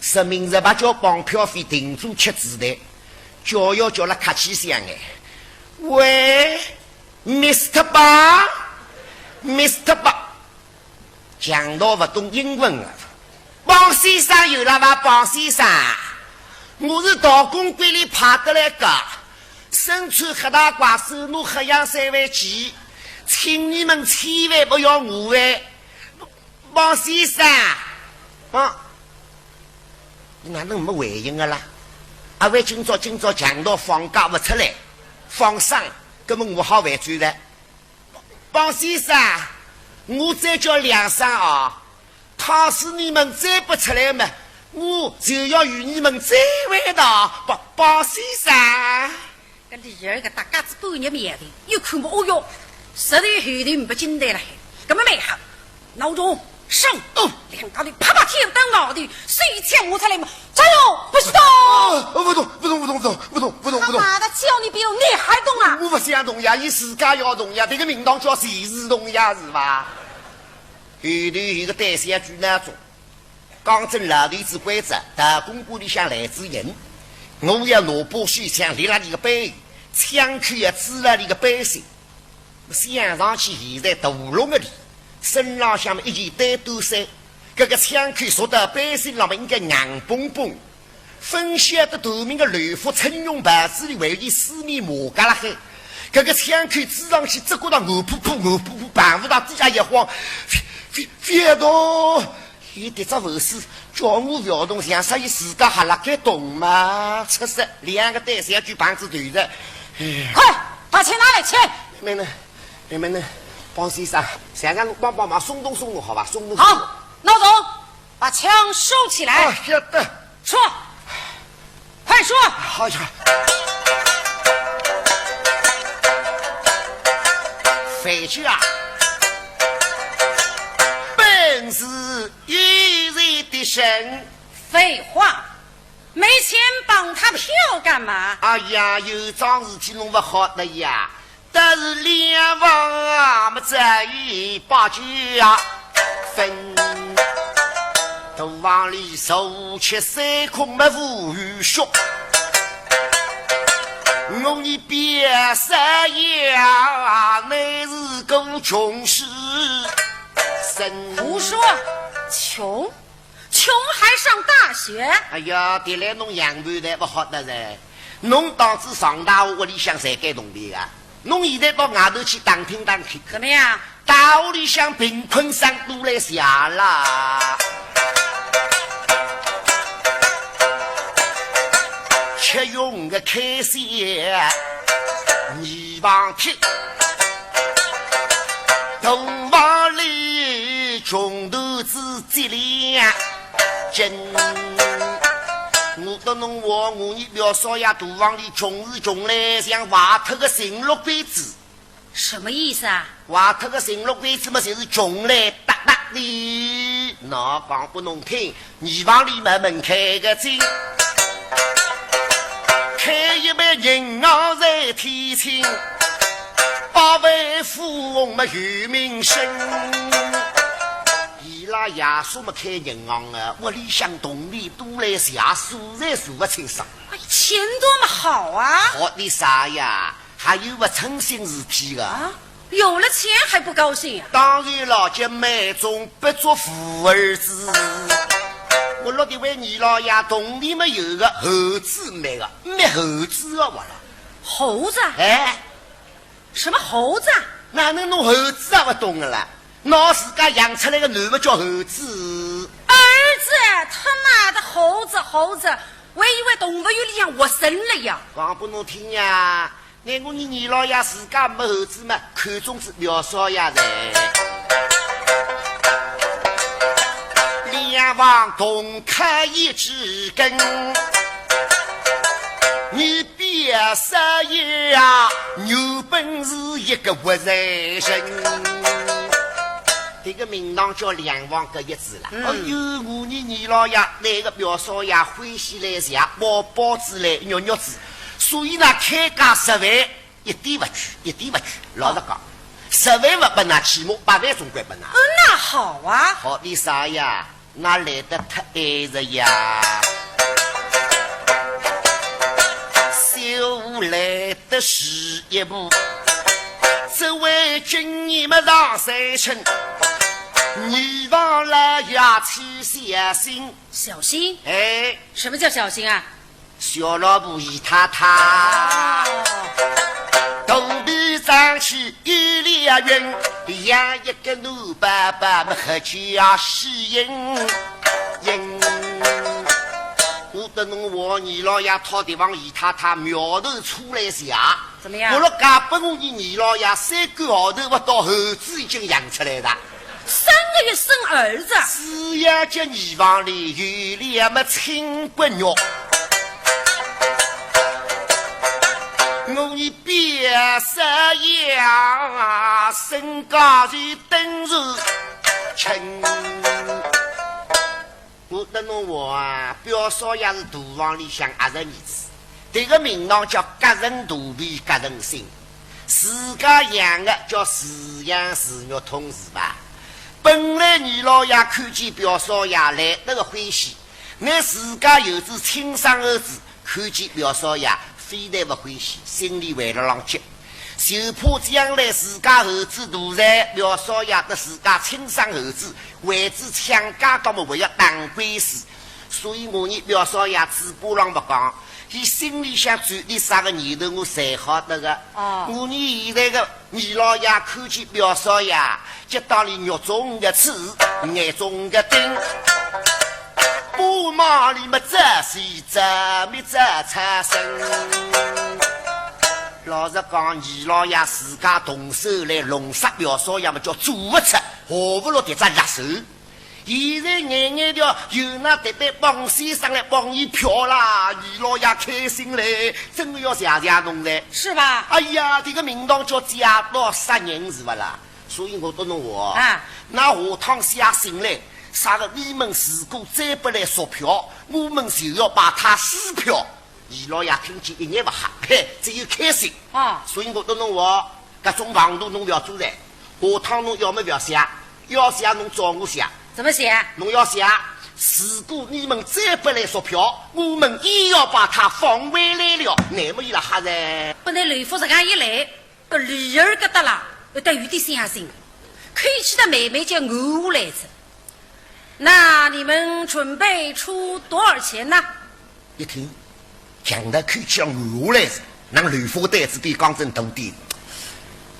[SPEAKER 11] 实名日把叫绑票费停住吃子弹，叫了客气些哎。喂 ，Mr. 邦。Mr. 邦讲到不懂英文啊，邦先生有了吧？邦先生，我是道公馆里派得来个，身穿黑大褂，手拿黑洋伞为旗，请你们千万不要误会。邦先生，啊，你哪能没回应个啦？阿为今朝强盗放假不出来，放生，根本我好回转的。帮先生，我再叫两声啊！倘使你们再不出来嘛，我就要与你们再会的。帮先生，
[SPEAKER 2] 搿李儿个大家子半日面的，又看不哦哟，实在后头不进来了，搿么没好，脑中上哦，两高的啪啪跳到脑的，水枪我出来嘛，加油，不许动！
[SPEAKER 11] 不动！
[SPEAKER 2] 妈的，叫你不要，你还动啊？
[SPEAKER 11] 我不想动呀，你自家要动呀，这个名堂叫谁是动呀，是吧？后头有个单线局那种，刚正老头子规则，大公馆里向来自人，我要拿把水枪立了你个背，枪口要指了你个背上，想上去现在大龙的里，身上向一件单兜衫，这个枪口缩到背心上面应该硬蹦蹦。分析的透明的绿腹称用牌子里为的四面马嘎拉海，这个枪口指上去，只觉到我噗噗，板不到底下一晃，别动！有点这回事，叫我不要动，想啥意自家还辣盖动嘛？出事，两个单线就棒子对着，
[SPEAKER 2] 快把钱拿来钱！
[SPEAKER 11] 你们呢？帮先生，想让帮忙松动好吧？松动。
[SPEAKER 2] 好，老总，把枪收起来。
[SPEAKER 11] 晓得。
[SPEAKER 2] 说。快说！
[SPEAKER 11] 好呀，废家，本是一人的神。
[SPEAKER 2] 废话，没钱帮他票干嘛？
[SPEAKER 11] 哎呀，有桩事体弄不好的呀，但是两方啊，没在意把酒啊分。都往里手切三空没无语说，我你别啥呀，乃是个穷士生。
[SPEAKER 2] 胡说，穷还上大学？
[SPEAKER 11] 哎呀，得来弄洋盘的不好的噻，侬当时上大学屋里向才该弄的啊，侬现在到外头去打听，
[SPEAKER 2] 怎么样？
[SPEAKER 11] 大学里向贫困生都来下啦。吃用的开销，泥房铁，东房里穷头子脊梁真。我到侬话我你不要说呀，土房里穷是穷来，像瓦特个神鹿杯子。
[SPEAKER 2] 什么意思啊？
[SPEAKER 11] 瓦特个神鹿杯子嘛，就是穷来哒哒的。那讲不侬听，泥房里嘛门开个金。开一杯银行在天青，8位富翁嘛有名声。伊拉爷叔嘛开银行啊，屋里向洞里都来下数才数不清爽。
[SPEAKER 2] 哎，钱多么好啊！
[SPEAKER 11] 好的啥呀？还有不称心事体啊？
[SPEAKER 2] 有了钱还不高兴啊？
[SPEAKER 11] 当然了，就买中不做富儿子。我落地为你老爷洞里面有个猴子没个，没猴子啊！我了，
[SPEAKER 2] 猴子？
[SPEAKER 11] 哎，
[SPEAKER 2] 什么猴子？
[SPEAKER 11] 哪能弄猴子啊？不懂的啦！拿自家养出来个男的叫猴子。
[SPEAKER 2] 儿子，他妈的猴子！我以为动物园里向活生了呀！
[SPEAKER 11] 讲不侬听呀！难过你老爷自家没猴子嘛，看中子苗少爷噻。两房同开一支根，你别啥呀，有本事一个活人人。这个名堂叫两房各一支了。哎呦，我你老爷那个表少爷欢喜来下，包包子来肉肉子，所以呢开价10万，一点不去。老实讲，10万不拿起码8万总归不拿。
[SPEAKER 2] 那好啊。
[SPEAKER 11] 好的啥呀？哪来的太爱着呀？修来的是一步，这位君你们上山村，你忘了要去小心。
[SPEAKER 2] 小心？
[SPEAKER 11] 哎，
[SPEAKER 2] 什么叫小心啊？
[SPEAKER 11] 小老婆姨太太，肚皮上去一两云，养一个奴爸爸们喝酒啊吸引，得侬我二老爷讨地方姨太太苗头出来下，
[SPEAKER 2] 怎么样？
[SPEAKER 11] 我了嫁拨我你二老爷3个号头不到，儿子已经养出来了。
[SPEAKER 2] 3个月生儿子，
[SPEAKER 11] 四爷家泥房里有两么亲骨肉，我你别色呀，身高就等着亲。我得侬我啊，表嫂也是大房里向20儿子，这个名堂叫隔人肚皮隔人心，自家养的叫自养自育通是吧？本来二老爷看见表嫂爷来那个欢喜，那自家有只亲生儿子看见表嫂爷非但不欢喜，心里为了浪急，就怕将来自家儿子大在表嫂爷的自家亲生儿子为之抢家到么会要打官司，所以我呢表嫂爷嘴巴上不讲，他心里想转的啥个念头我才好得个。我呢现在个二老爷看见表嫂爷就当里肉中的刺，眼中的钉，布帽里么这是这没这产生。老实讲，二老爷自家动手来弄杀表嫂爷么叫做不出，何不落得只辣手。现在眼眼的有那得得帮先生来帮你票啦，二老爷开心嘞，真的要谢谢侬嘞，
[SPEAKER 2] 是吧？
[SPEAKER 11] 哎呀，这个名堂叫家道杀人是不啦？所以我都弄我
[SPEAKER 2] 啊，
[SPEAKER 11] 那下趟写信来，啥个你们如果再不来索票，我们就要把他撕票。二老爷听见一眼不吓，嘿，只有开心
[SPEAKER 2] 啊！
[SPEAKER 11] 所以我都弄我搿种房度侬不要做噻，下趟侬要么不要写，要写侬找我写。
[SPEAKER 2] 怎么写？
[SPEAKER 11] 侬要写，如果你们再不来索票，我们也要把他放回来了。那么伊拉吓噻，
[SPEAKER 2] 不能雷夫这样一来，个女儿疙瘩啦，有点有点相信，可以去的妹妹叫我来着。那你们准备出多少钱呢？
[SPEAKER 11] 一听讲的看起来我来着，那个雷夫袋子比讲真大点。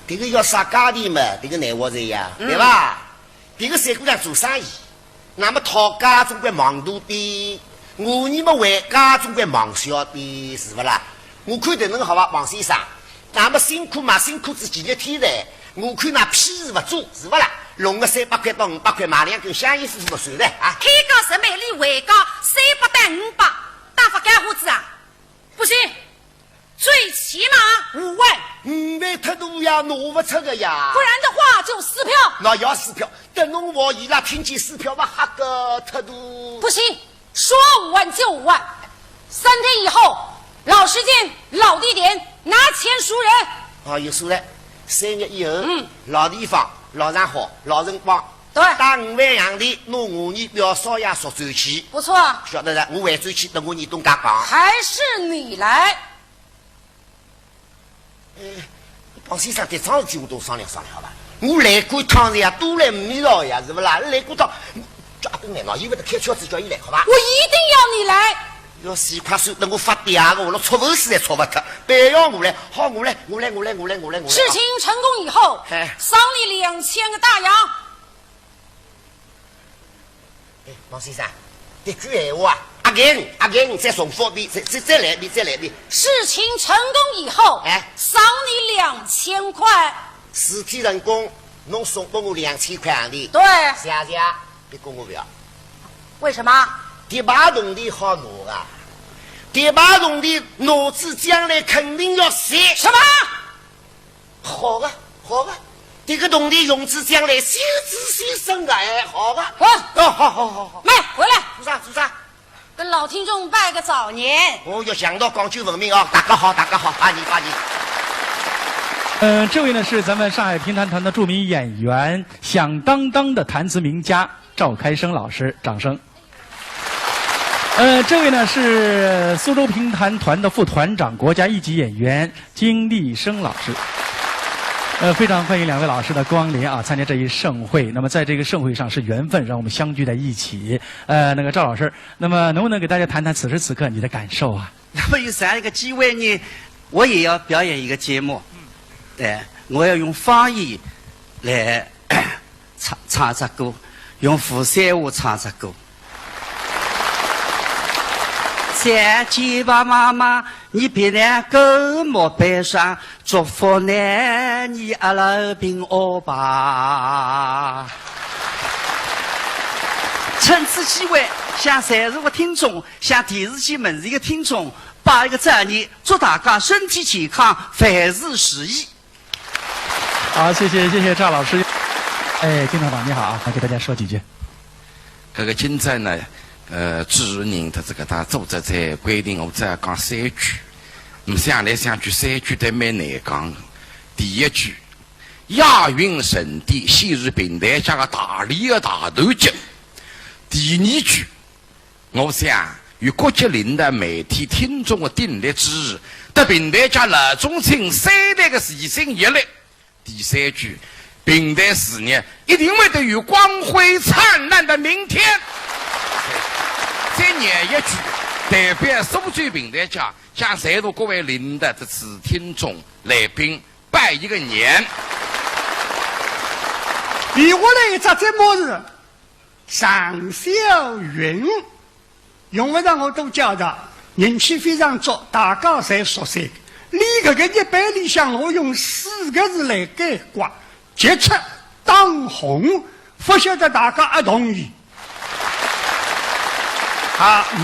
[SPEAKER 11] 这个要啥家的嘛？这个难活着呀，对吧？这个三姑娘做生意，那么讨家总归忙大点，我你们回家总归忙小点，是不啦？我看得能好吧，王先生，那么辛苦嘛，辛苦是几日天的，我看那屁事不做，是不啦？弄个300块到500块，买2根香烟夫妇算了啊！
[SPEAKER 2] 开高10美里，回高300到500，大发干胡子啊！不行，最起码5万
[SPEAKER 11] ，5万太多呀，拿不出个呀！
[SPEAKER 2] 不然的话就撕票。
[SPEAKER 11] 那要撕票，等侬我伊拉听见撕票吧，吓个太多。
[SPEAKER 2] 不行，说5万就5万。3天以后，老时间、老地点，拿钱赎人。
[SPEAKER 11] 啊，有数了。3日以后，老地方、老人好、老人帮。
[SPEAKER 2] 对，
[SPEAKER 11] 打5万洋钿，拿我你表嫂爷说转去。
[SPEAKER 2] 不错，
[SPEAKER 11] 晓得的，我还转去等我你东家讲。
[SPEAKER 2] 还是你来。
[SPEAKER 11] 王先生，这桩事体我都商量商量好吧。我来过趟子呀，多来5老呀，是不啦？来过趟，叫阿东来嘛，伊不得开车子叫伊来，好吧？
[SPEAKER 2] 我一定要你来。
[SPEAKER 11] 要是快手等我发嗲个，我了戳头死也戳不脱，别要我来，好我来。
[SPEAKER 2] 事情成功以后，赏你2000个大洋。
[SPEAKER 11] 哎，王先生，这句闲话啊，阿给再重复一遍，再来一遍。
[SPEAKER 2] 事情成功以后，赏你2000块。
[SPEAKER 11] 4天人工，侬送给我2000块洋钿。
[SPEAKER 2] 对，
[SPEAKER 11] 谢谢，别跟我不要。
[SPEAKER 2] 为什么？
[SPEAKER 11] 第八铜的好拿啊！第八铜的脑子将来肯定要写
[SPEAKER 2] 什么？
[SPEAKER 11] 好啊！这个铜的用子将来修子先生的，哎，好啊！好。
[SPEAKER 2] 慢回来，
[SPEAKER 11] 做啥？
[SPEAKER 2] 跟老听众拜个早年。
[SPEAKER 11] 我要讲到讲究文明啊！大家好，拜你。
[SPEAKER 1] 这位呢是咱们上海评弹团的著名演员，响当当的弹词名家赵开生老师，掌声。这位呢是苏州评弹团的副团长、国家一级演员金立生老师。非常欢迎2位老师的光临啊，参加这一盛会。那么在这个盛会上是缘分，让我们相聚在一起。那个赵老师，那么能不能给大家谈谈此时此刻你的感受啊？
[SPEAKER 12] 那么有这样一个机会呢，我也要表演一个节目。对，我要用方言来唱这歌，用福山话唱这歌。再见吧，妈妈，你别难过莫悲伤，祝福呢你阿拉平安吧。趁此机会，向在座的听众，向电视机门前的听众，拜一个早年，祝大家身体健康，凡事如意。
[SPEAKER 1] 好，谢谢赵老师。哎，金团长你好啊，来给大家说几句。
[SPEAKER 13] 这个今朝呢，主持人他这个他组织在规定我只要讲3句，想来想去3句都蛮难讲的。第一句，亚运圣地昔日平台家的大理的大头节。第二句，我想与国际领导媒体听众的鼎力支持，对平台家老中青3代的齐心协力。第3句，平台事业一定会得有光辉灿烂的明天。再念一句，代表苏州平台家向在座各位领导的此听众来宾拜一个年。
[SPEAKER 3] 接下来一只节目是上小云，用不着我多介绍，人气非常足，大家侪熟悉。你这个一百里向，我用4个字来概括：杰出、当红。不晓得大家同意？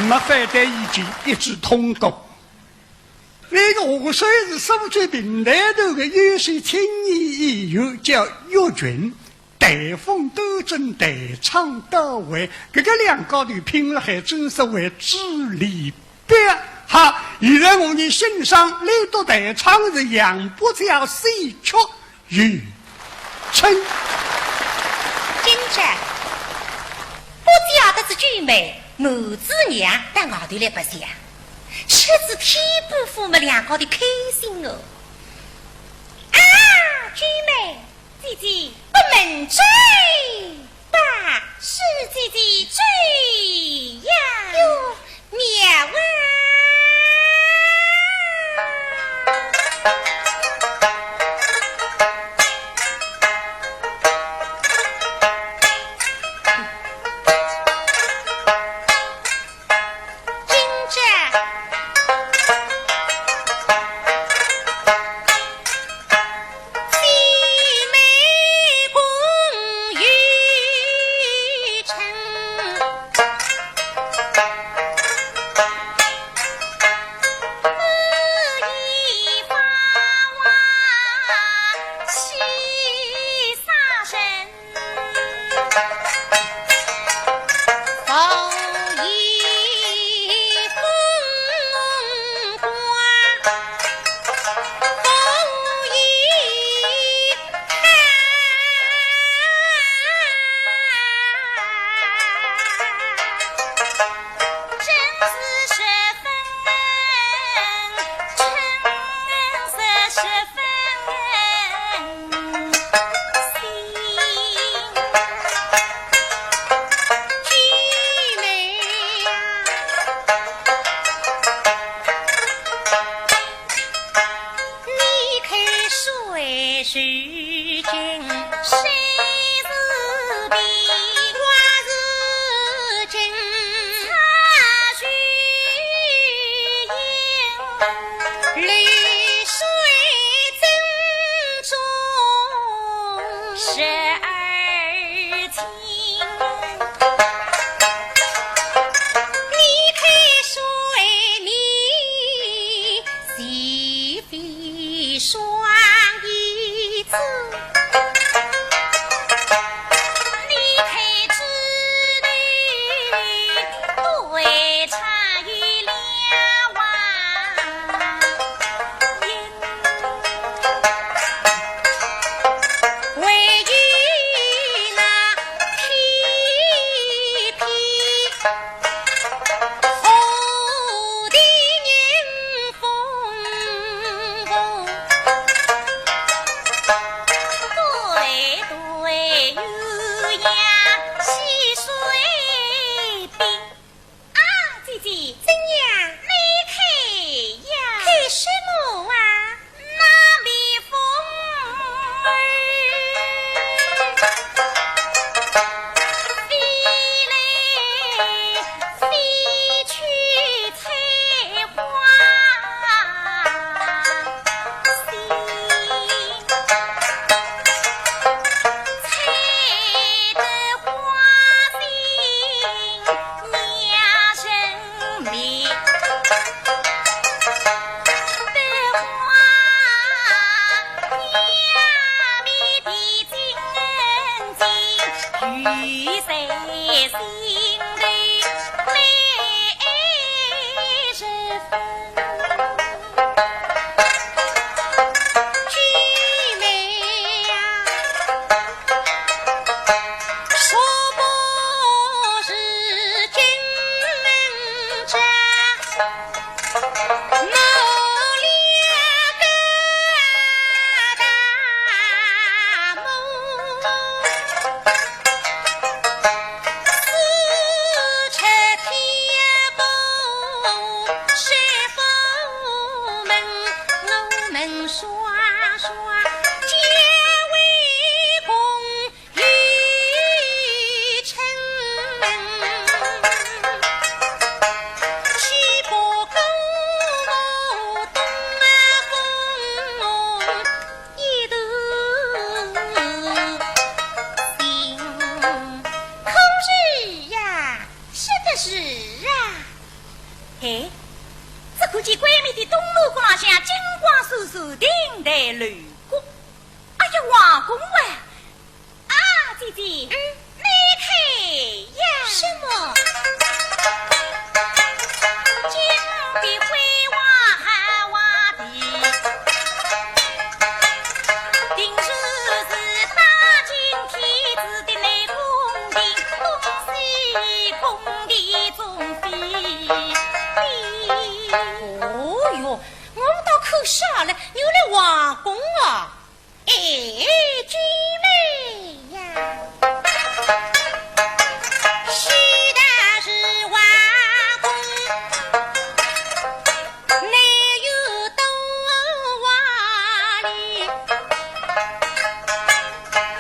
[SPEAKER 3] 没反对意见，一致通过。那个我虽是苏州平台头的优秀青年演员，叫岳群。台风多正，台唱到位，这个两高头拼了还真是为智力表。好，现在我们欣赏来到台唱是杨伯桥戏曲《雨春》。
[SPEAKER 4] 今朝不晓得是句美母子娘到外头来白相，却是天不父母两高头开心哦。啊，句美姐姐不能追吧，是姐姐追呀哟，娘啊！
[SPEAKER 5] 刷刷结为功于臣，岂不够东风浓一斗心？空日呀，是的是啊，哎。这可见闺蜜的东路光下金光闪闪，顶戴绿果。哎呀，王公啊！啊，姐姐，你看呀，什么？金的灰瓦汉瓦的，定是大金天子的内宫的东西宫的总妃。哦哟，我们倒可傻了，有了王公啊！哎，俊美呀！须的是王公，内有东瓦里，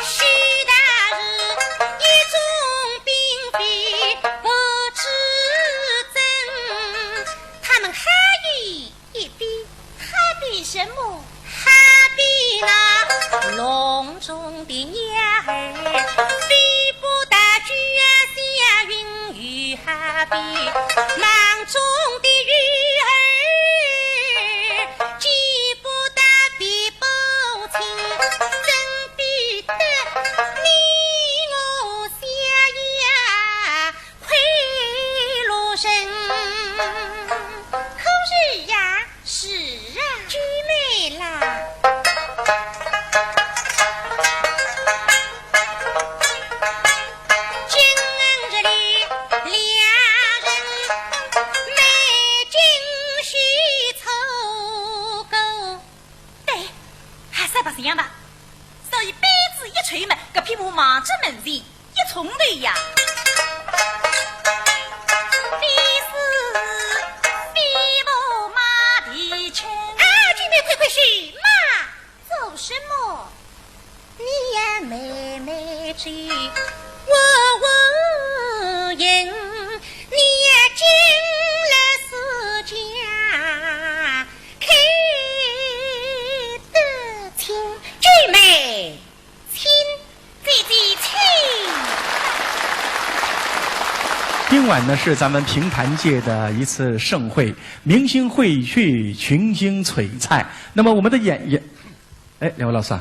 [SPEAKER 5] 须的是一种并非不知真，他们还一比，还比什么？还比那笼中的鸟儿飞不得绝下云雨，还比囊中的鱼儿记不得比不清，真比得你我下呀亏路神。可是呀，是啊，居美啦。今日里两人美景须凑够，对，还是不是一样吧？所以杯子一吹嘛，个屁股忙着门前一冲头呀。快去妈，走什么？你呀，妹妹追我言，你呀进了私家，开得亲，俊美亲，姐姐亲。
[SPEAKER 1] 今晚呢是咱们评弹界的一次盛会，明星汇聚，群星璀璨。那么我们的演员，哎，两位老师啊，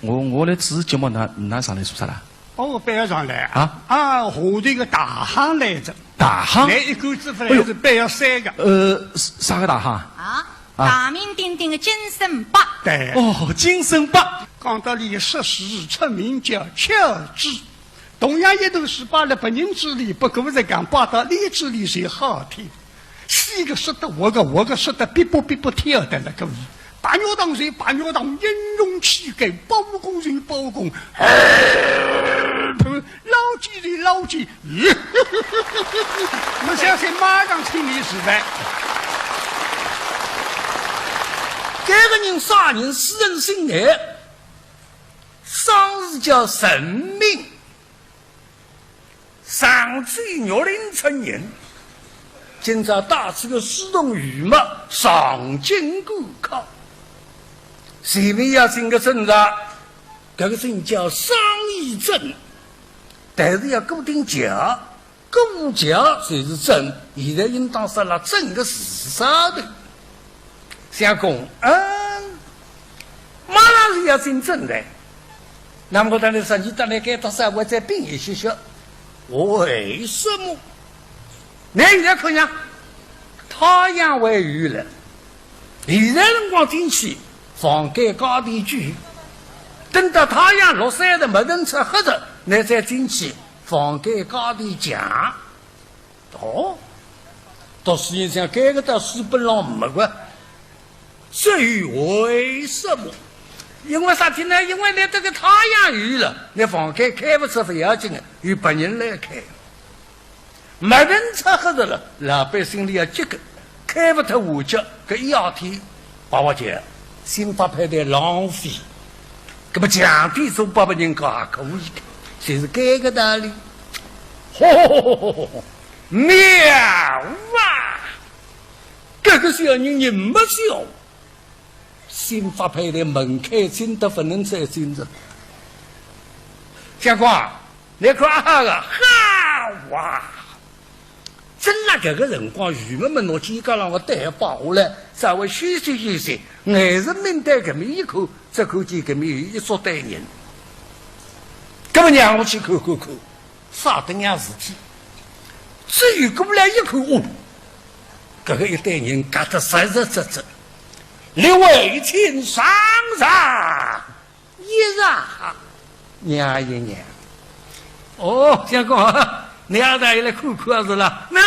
[SPEAKER 1] 我的主持节目拿上来说啥啦？
[SPEAKER 3] 把我背上来
[SPEAKER 1] 啊！
[SPEAKER 3] 啊，后头一个大行来着，
[SPEAKER 1] 大行
[SPEAKER 3] 来一杆子，来是背要3个。
[SPEAKER 1] 啥个大行？
[SPEAKER 2] 啊，大名鼎鼎的金身八。
[SPEAKER 3] 对。
[SPEAKER 1] 哦，金身八。
[SPEAKER 3] 讲道理，10时出名叫巧智。同样一头是把了百人之里，不过是讲把到荔枝里谁好听。4个说的我个说的必不跳的那个。大鸟当谁？大鸟当英勇气概，包公谁？包公。老几谁？老几？我相信马上听你时代。
[SPEAKER 10] 这个人杀人私人心爱，丧事叫神明，上罪虐灵成人。今朝大此个私动羽毛，上京过考。谁们要进个镇上，这个镇叫商议镇，但是要固定价，公价才是真。现在应当说了整个市场的，想公马上是要进镇的。那么我当然说，你当然该到稍微再变一些些。为什么？你现在看见太阳为雨了，现在辰光天气。房间高低居，等到太阳落山的没人出黑的，那再进去房间高低降。哦，到实际上改个到书本上没个。至于为什么？因为啥体呢？因为你这个太阳雨了，你房间开不出不要紧的，有别人来开。没人出黑的了，老百姓里要急个，开不脱下脚，搿1、2天把我解。新发派的浪费，那么强逼做800人搞也可以的，就是这个道理。妙啊！这个小人人没小，新发派的门槛真的不能再进着。相公，你看哈个好哇！真那这个辰光，渔民们拿肩胛让我带把下来，稍微休息休息，眼神明带搿么一口，这口气搿么一说带人，搿么让我去看，啥等样事体？只有过来一看，哦，搿个一代人夹得实实在在，刘伟清上一上，娘一娘，哦，相公。娘大爷来看看是了，没，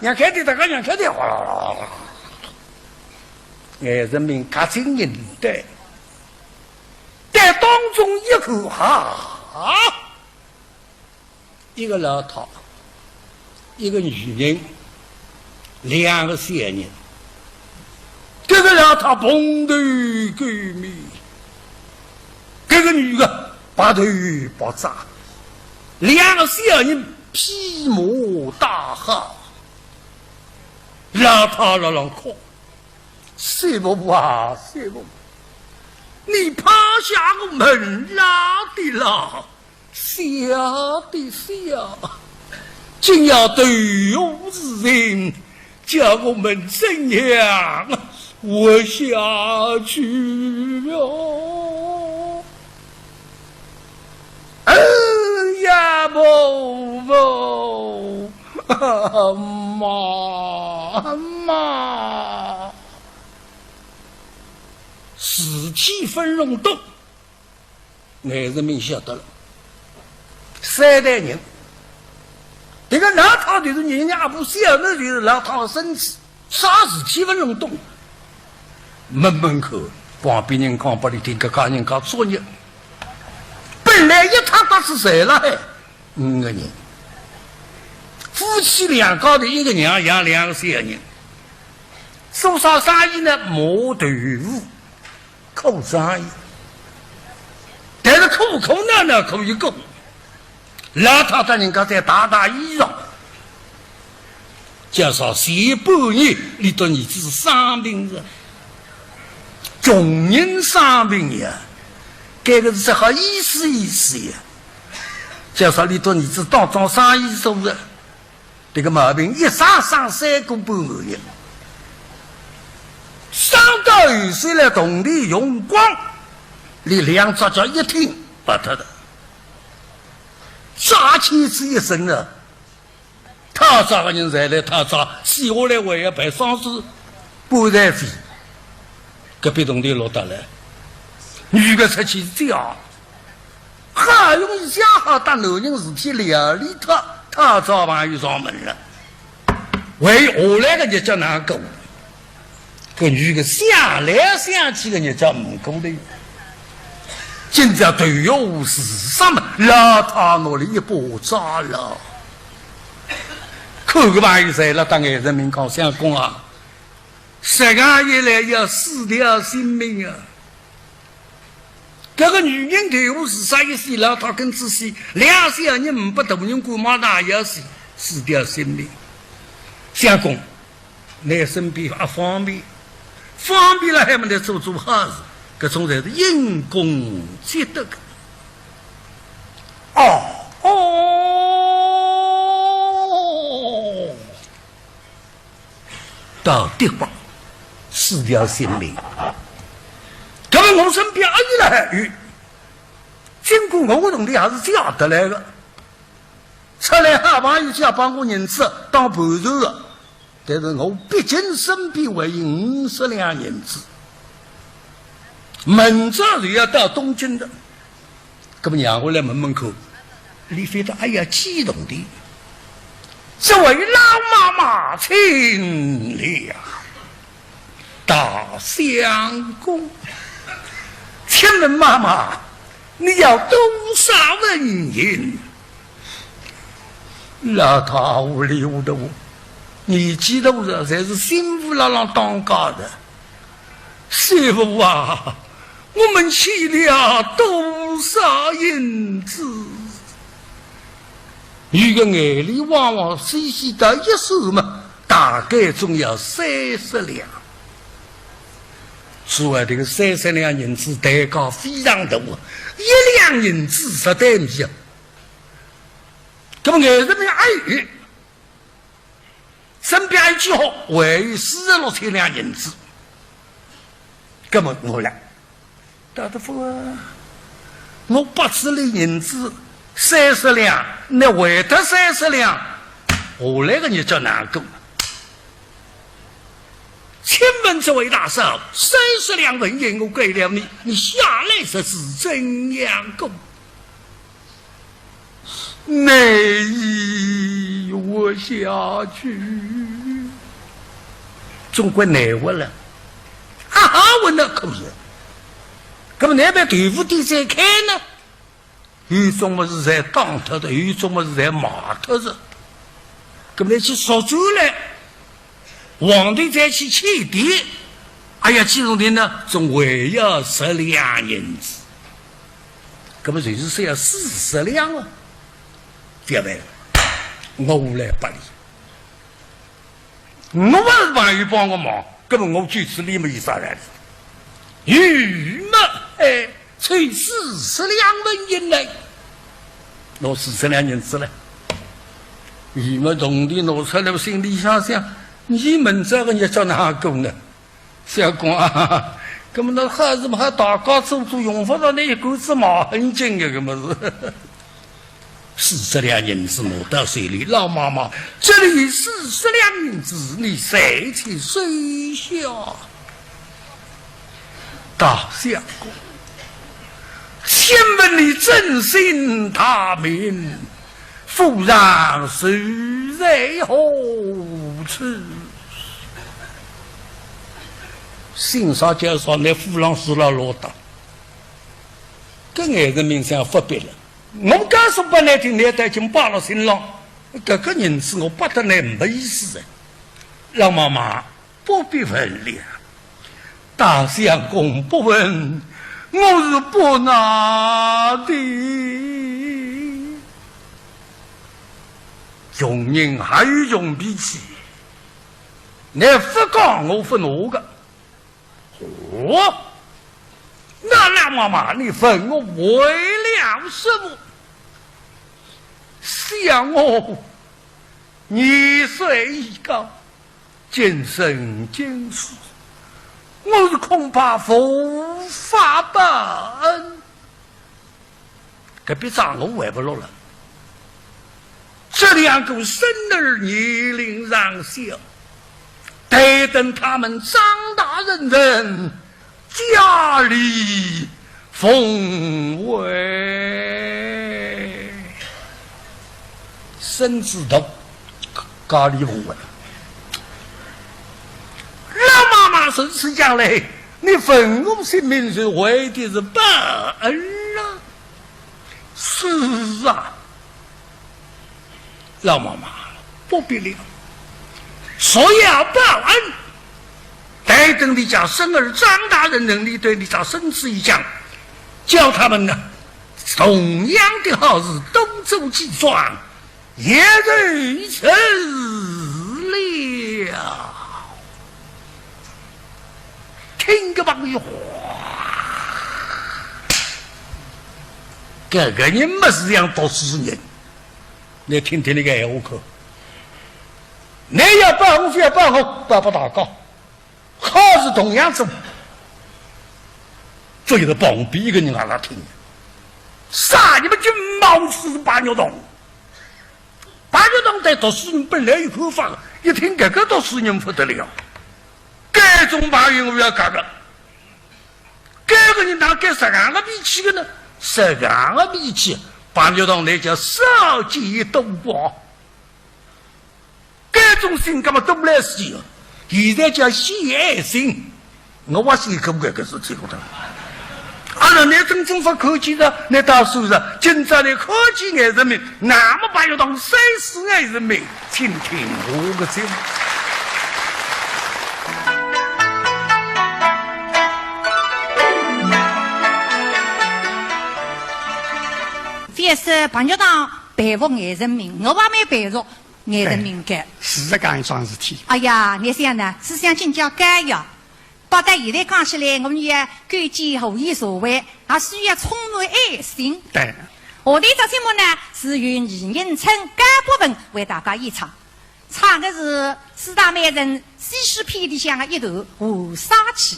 [SPEAKER 10] 娘开的，大家娘开的，眼神明夹紧人带，在当中一口一个老太，一个女人，2个小人，这个老太蓬头垢面，这个女的白头白发，2个小人。披麻戴孝，让他让看，师傅啊，师傅，你趴下我们拉的拉，笑的笑，竟要对我之人，叫我们怎样活下去哦？呀，不，妈，事体分笼动，眼人民晓得了。3代人，这个老太就是人家不晓得就是老太生气，啥事体分笼动？门口旁边人讲不里听，个家人讲作业。本来一趟打是谁了？5个人，夫妻2高的一个娘养2个小人，做啥生意呢？磨豆腐，苦生意。但是苦呢可以够，老太太人家在打衣裳，介绍前半年里头你是生病的，穷人生病呀。这个是好意思呀！介绍里头你是当中生意做的，这个毛病一生3个半个月，上到20岁了，动力用光，你2只脚一听不得的，杀气之一生了。他咋个人才来？他咋洗下来还要摆双子搬在飞，隔壁动力落得来。女的出去是这样，好容易想好当男人事体料理他早晚又上门了。为下来的日子难过，个女的想来想去的日子不够的。今朝对我是什么？老他那里一把抓了，可个玩意谁了？当眼人民讲相公啊，10个月来要4条性命啊！这个女人对我是啥意思？老他跟仔细2小人不同人管嘛，那也是4条性命。相公，你身边方便了，还没得做好事，这种才是因公积德的。到地方4条性命。这个我身边阿姨来，经过我同的还是假的来的，出来好朋友家帮我银子当盘缠的，但是我毕竟身边还有50两银子，明早就要到东京的，那么让我来门口，李飞的哎呀激动的，这位老妈妈请了，大相公。请问妈妈，你要多少文银？老太无理无的，年纪大了才是辛苦了当家的，
[SPEAKER 14] 师傅啊，我们欠了多少银子？有个眼里往往细细的一数嘛，大概总要30两。所谓这个30两银子代价非常大啊，1两银子实在不行。那么眼人们还有，身边还几好，还有46千两银子。那么我来，大德夫啊，我8次的银子30两，那还得30两，下来个日子难过。请问这位大少，30两文银我给了你，你下来这是怎样供？难以活下去，总归难活了。问了可是，那么那边豆腐店在开呢？有种么是在当头的，有种么是在码头的。那么去烧酒来，皇帝再去起地，哎呀，其中的呢，总还要10两银子。那么就是说要40两啊！各位，我无来不理，我不是朋友帮我忙，根本我就是里面有啥人。与嘛，吹40两文银来，拿40两银子来。与嘛同的拿出来，我心里想想，你们这个日子哪够呢？小公啊，那么那孩子们还大家做用不着那一股子麻很紧的，那么是。40两银子拿到手里，老妈妈，这里40两银子，你谁去谁下？大相公，请问你真心大名，夫人是在何处？新上介绍那夫人是了老大，跟俺人民上发别了。我刚说不来听，那代已经扒了新郎，这个人子我不得来没意思的。老妈妈不必问了，大相公不问，我是不拿的。穷人还有穷脾气，你不讲我不拿个。那老妈妈，你问我为了什么？想我年岁已高，今生今世，我是恐怕无法报恩。隔壁长我还不落了，这2个生儿年龄尚小，待等他们长大人人，家里奉为身子头家里奉为。老妈妈生死将来，你分我性命是为的是报恩啊！是啊，老妈妈不必了，说要报恩。待等你家生儿长大人人，你对你家生子一讲，叫他们呢，同样的好事东走几桩，也如此了。听个朋友，这个人没是这样读书人，你听听那个闲话可，你要报我，非要报我，报大告。好是同样子，这有的旁边一个人让他听，啥你们就冒死八牛洞，八牛洞在读书人本来有口法，一听这个读书人不得了，这种八人我要干了，这个人哪给10万个脾气的呢？10万个脾气，八牛洞那叫少见多怪，这种性格嘛都不来洗。现在叫献爱心，我把心可不可是这个的？那种政府科技的，那到时候今朝的科技爱人民，那么把要当30爱人民，听听我个节目。
[SPEAKER 2] 也是朋友当培育爱人民，我还没培育爱人民感。
[SPEAKER 3] 是这样一桩事体。
[SPEAKER 2] 哎呀，你想呢？思想境界改呀。把到现在讲起来，我们也感激后裔社会，也需要充满爱心。
[SPEAKER 3] 对。
[SPEAKER 2] 我的这节目呢，是由倪仁春、甘博文为大家演唱，唱的是四大美人西施篇里向的一段《胡沙曲》。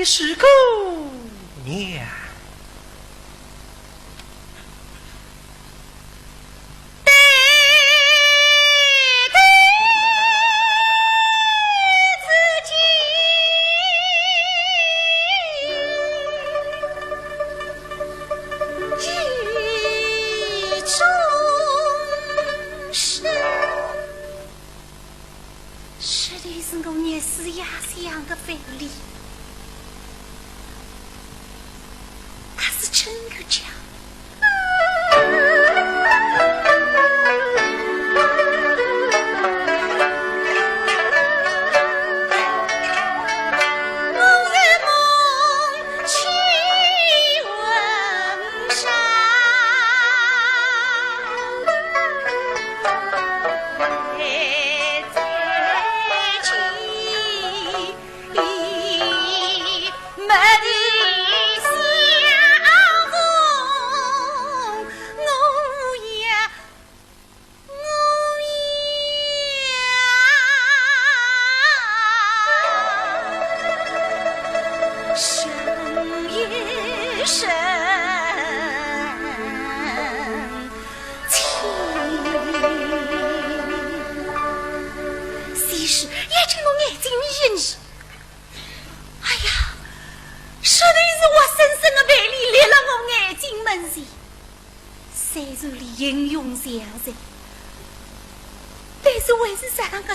[SPEAKER 6] 是姑娘，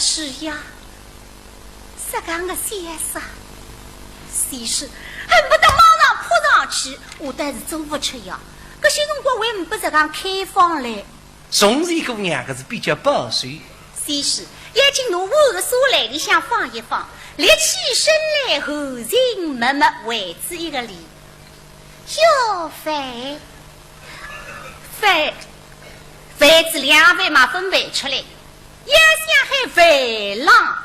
[SPEAKER 4] 是呀，这样的先生，其实恨不得马上扑上去，我但是做不出呀。这些辰光为不这样开放嘞。
[SPEAKER 6] 宋瑞姑娘可是比较保守，
[SPEAKER 4] 其实也请侬换所来里向放一放，立起身来后人默默为之一个礼。小费，费子两费嘛分配出来。也想还费浪，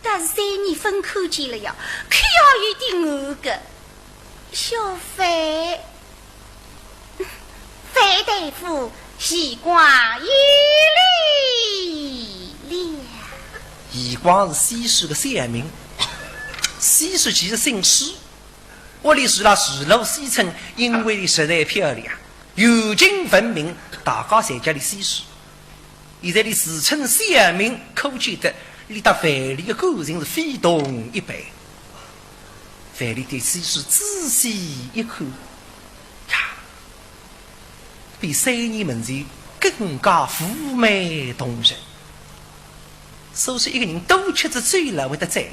[SPEAKER 4] 但是3年分口见了呀，可要有点额个。小费，费大夫，时光一粒了。
[SPEAKER 6] 时光是西施的三名，西施其实姓施，屋里住了树楼西村，因为实在漂亮，有情分明，大家侪叫你西施。现在的自称三名，可见得离他范蠡的个人是非同一般。范蠡对西施仔细一看，呀，比3年门前更加妩媚动人。所说一个人多吃着醉了会得醉，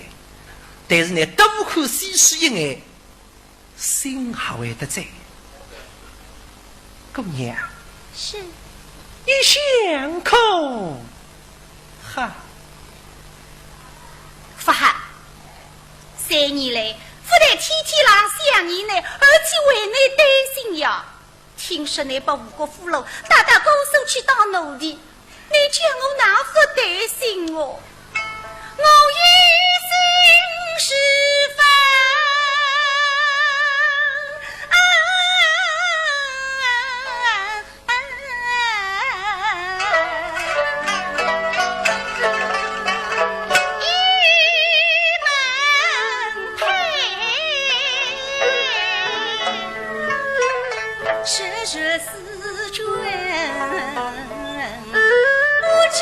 [SPEAKER 6] 但是呢，多看西施一眼，心还会得醉。姑娘，
[SPEAKER 4] 是。
[SPEAKER 6] 一相口，哈，
[SPEAKER 4] 不哈，3年来，不但天天浪想你呢，而且为你担心呀。听说你把5个俘虏带到高手去当奴隶，你叫我哪不担心我？我一心是分。
[SPEAKER 5] 思君，不知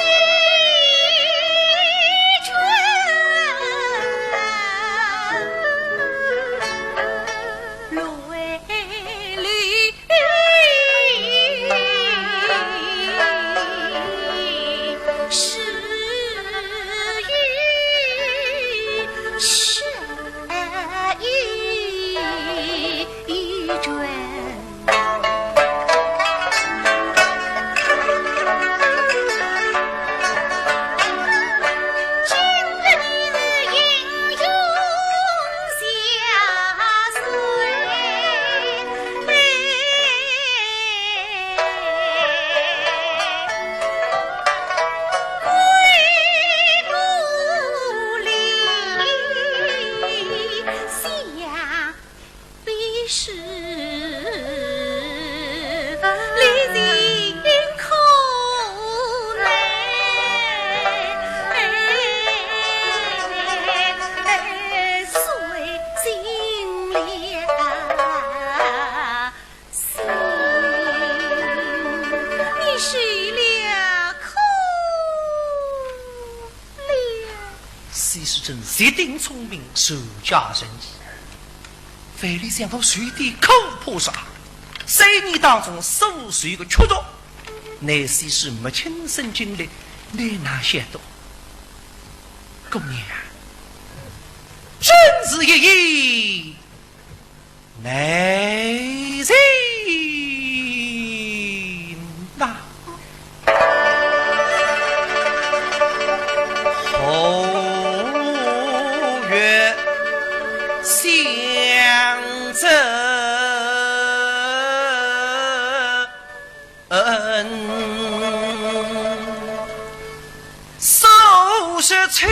[SPEAKER 6] 西施真绝顶聪明，手家神奇。费力想到水底口破杀，3年当中受水的曲折，乃西施没亲身经历，你哪晓得？姑娘，真是一意难人呐！后月相赠，收拾去。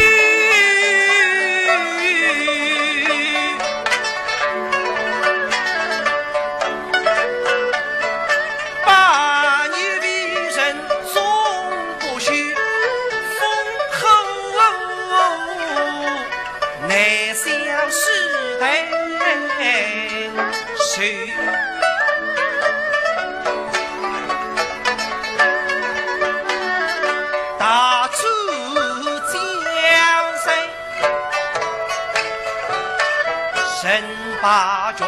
[SPEAKER 6] 大出江山神八角，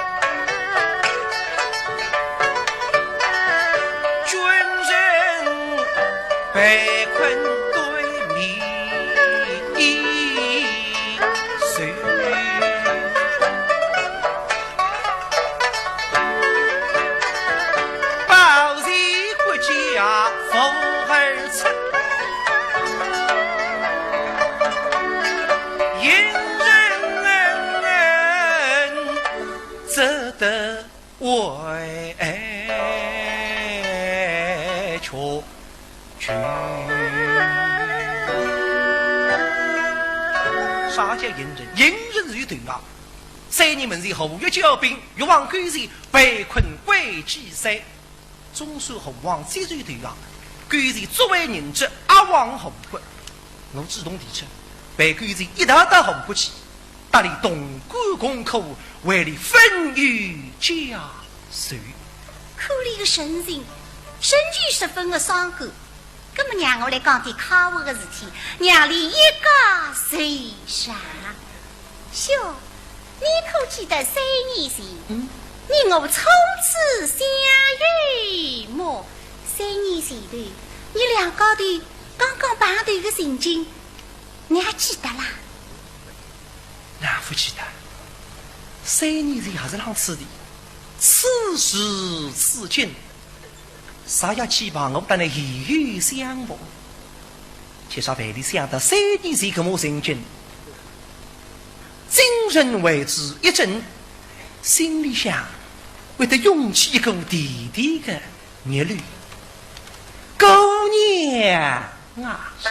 [SPEAKER 6] 军人被困对面谁？报谁国家富儿出？得委屈君，啥叫隐忍？隐忍是对啊！3年门前后月交兵，欲望归人被困归计山。总算后王最最对啊！归人作为人质，阿王后国，我主动提出，被归人一大大后国去。大理东关公口，为你分与家属。
[SPEAKER 4] 可怜的神人，身躯十分的伤感。那么让我来讲点考我的事体，让你一家随上。兄，你可记得3年前，你我初次相遇么？3年前头，你俩高头刚刚碰头的情景，你还记得啦？
[SPEAKER 6] 那不记得，3年前还是啷此的，此时此景，啥也期盼我等来一语相逢。且少费力想到3年前个么情景，精神为之一振，心里想为得涌起一股弟弟的热泪。姑娘啊，
[SPEAKER 4] 是。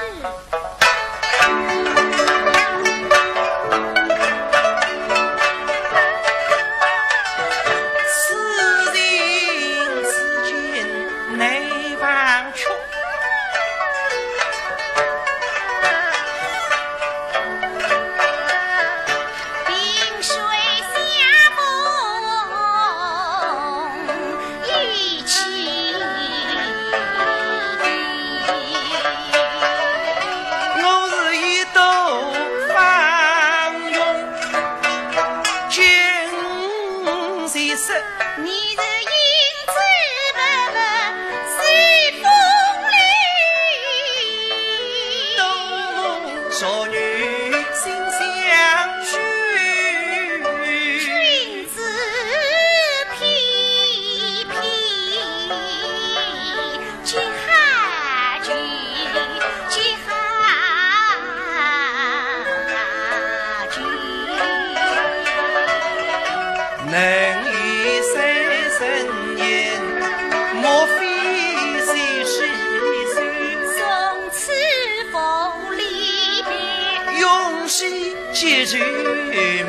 [SPEAKER 6] 结局美，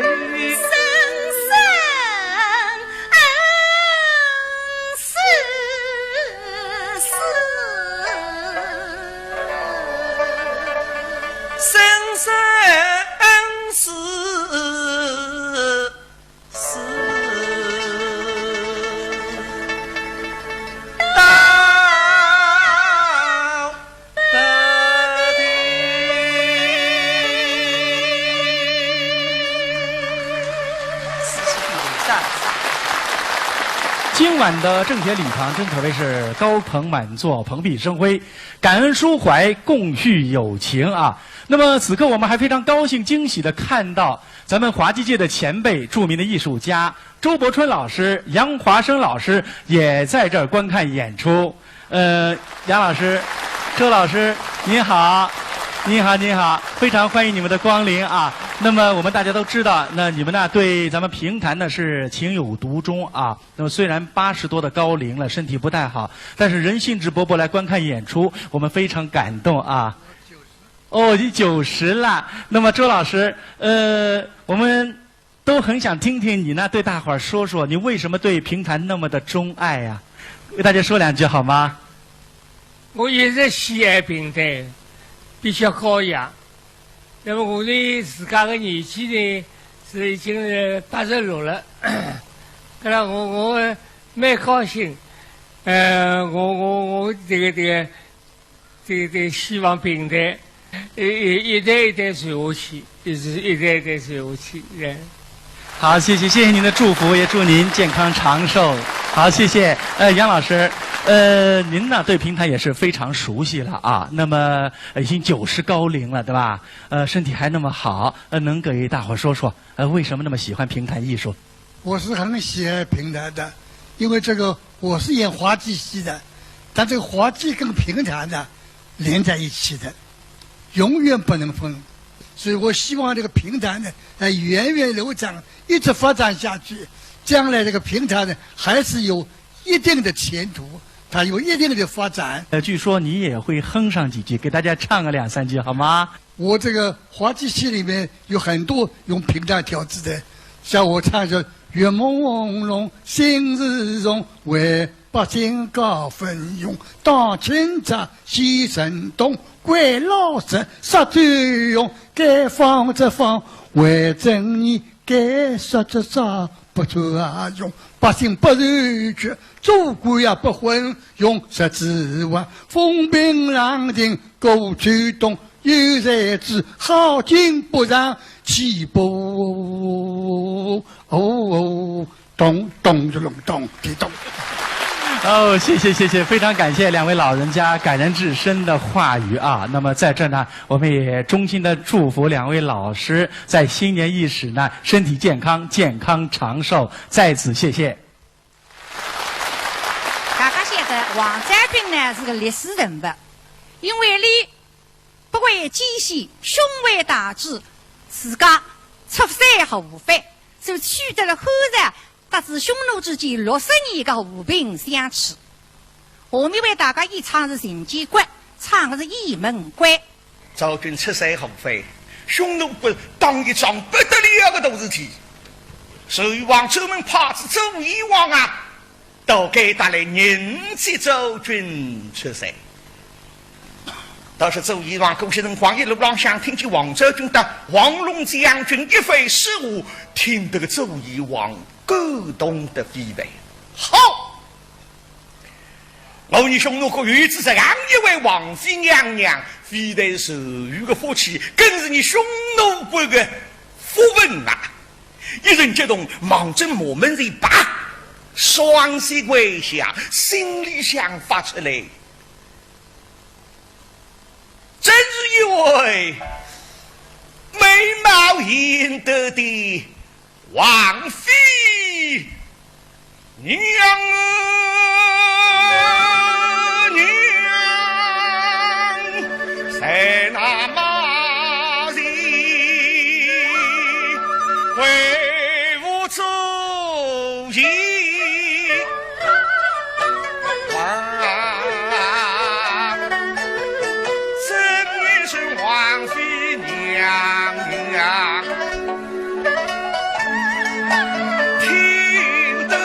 [SPEAKER 4] 生生死死，
[SPEAKER 6] 生生死死，到不停。
[SPEAKER 1] 晚的正节礼堂真可谓是高朋满座，蓬荜生辉，感恩抒怀，共叙友情啊。那么此刻我们还非常高兴惊喜地看到咱们滑稽界的前辈、著名的艺术家周伯春老师、杨华生老师也在这儿观看演出。杨老师、周老师，您好。您好，您好，非常欢迎你们的光临啊！那么我们大家都知道，那你们呢对咱们评弹呢是情有独钟啊。那么虽然80多的高龄了，身体不太好，但是人兴致勃勃来观看演出，我们非常感动啊。哦，你90了。那么周老师，我们都很想听听你呢对大伙儿说说，你为什么对评弹那么的钟爱呀？给大家说2句好吗？
[SPEAKER 15] 我一直喜爱评弹。比较高雅，那么我对自家的年纪呢是已经是86了，那么我蛮高兴，我这个希望平台一代一代传下去，一代一代传下去。
[SPEAKER 1] 好，谢谢您的祝福，也祝您健康长寿。好，谢谢。杨老师，您呢对评弹也是非常熟悉了啊。那么已经90高龄了，对吧？身体还那么好，能给大伙说说为什么那么喜欢评弹艺术？
[SPEAKER 16] 我是很喜爱评弹的，因为这个我是演滑稽戏的，但这个滑稽跟评弹呢连在一起的，永远不能分。所以我希望这个评弹呢源远流长，一直发展下去。将来这个评弹呢还是有一定的前途，它有一定的发展。
[SPEAKER 1] 据说你也会哼上几句，给大家唱个2、3句好吗？
[SPEAKER 16] 我这个滑稽戏里面有很多用评弹调子的，像我唱着月朦胧，心日荣，为百姓搞奋勇，当警察西神东，归老实杀最勇，该放则放，为正义该杀则杀，不作用，百姓不然决，祖国也不昏庸，实指望风平浪静，狗驱动，有才智，好景不让，起步咚咚就隆咚地咚。
[SPEAKER 1] 哦，谢谢，非常感谢2位老人家感人至深的话语啊。那么在这呢，我们也衷心的祝福2位老师在新年伊始呢身体健康，健康长寿。在此谢谢。
[SPEAKER 2] 大家晓得王占军呢是个历史人物，因为你不为艰险，胸怀大志，自家出山和无非，就取得了后人得知匈奴之间60年的和平相处。下面为大家演唱是《人间关》，唱的是《雁门关》。
[SPEAKER 10] 赵军出山后悔，匈奴国当一桩不得了的大事体。周武王专门派子周夷王啊，都给带来迎接周军出山。倒是周夷王过些辰光一路浪向听见王周军的黄龙将军一番诗话，听得个周夷王感动得飞飞。好，我与匈奴国原子这样一位王妃娘娘，非但受予的福气，更是你匈奴国的福分啊！一人激动，忙着我们一把，双膝跪下，心里想发出来。真是一位美貌贤德的王妃娘娘，在那马里挥舞周仪。王妃娘娘，听得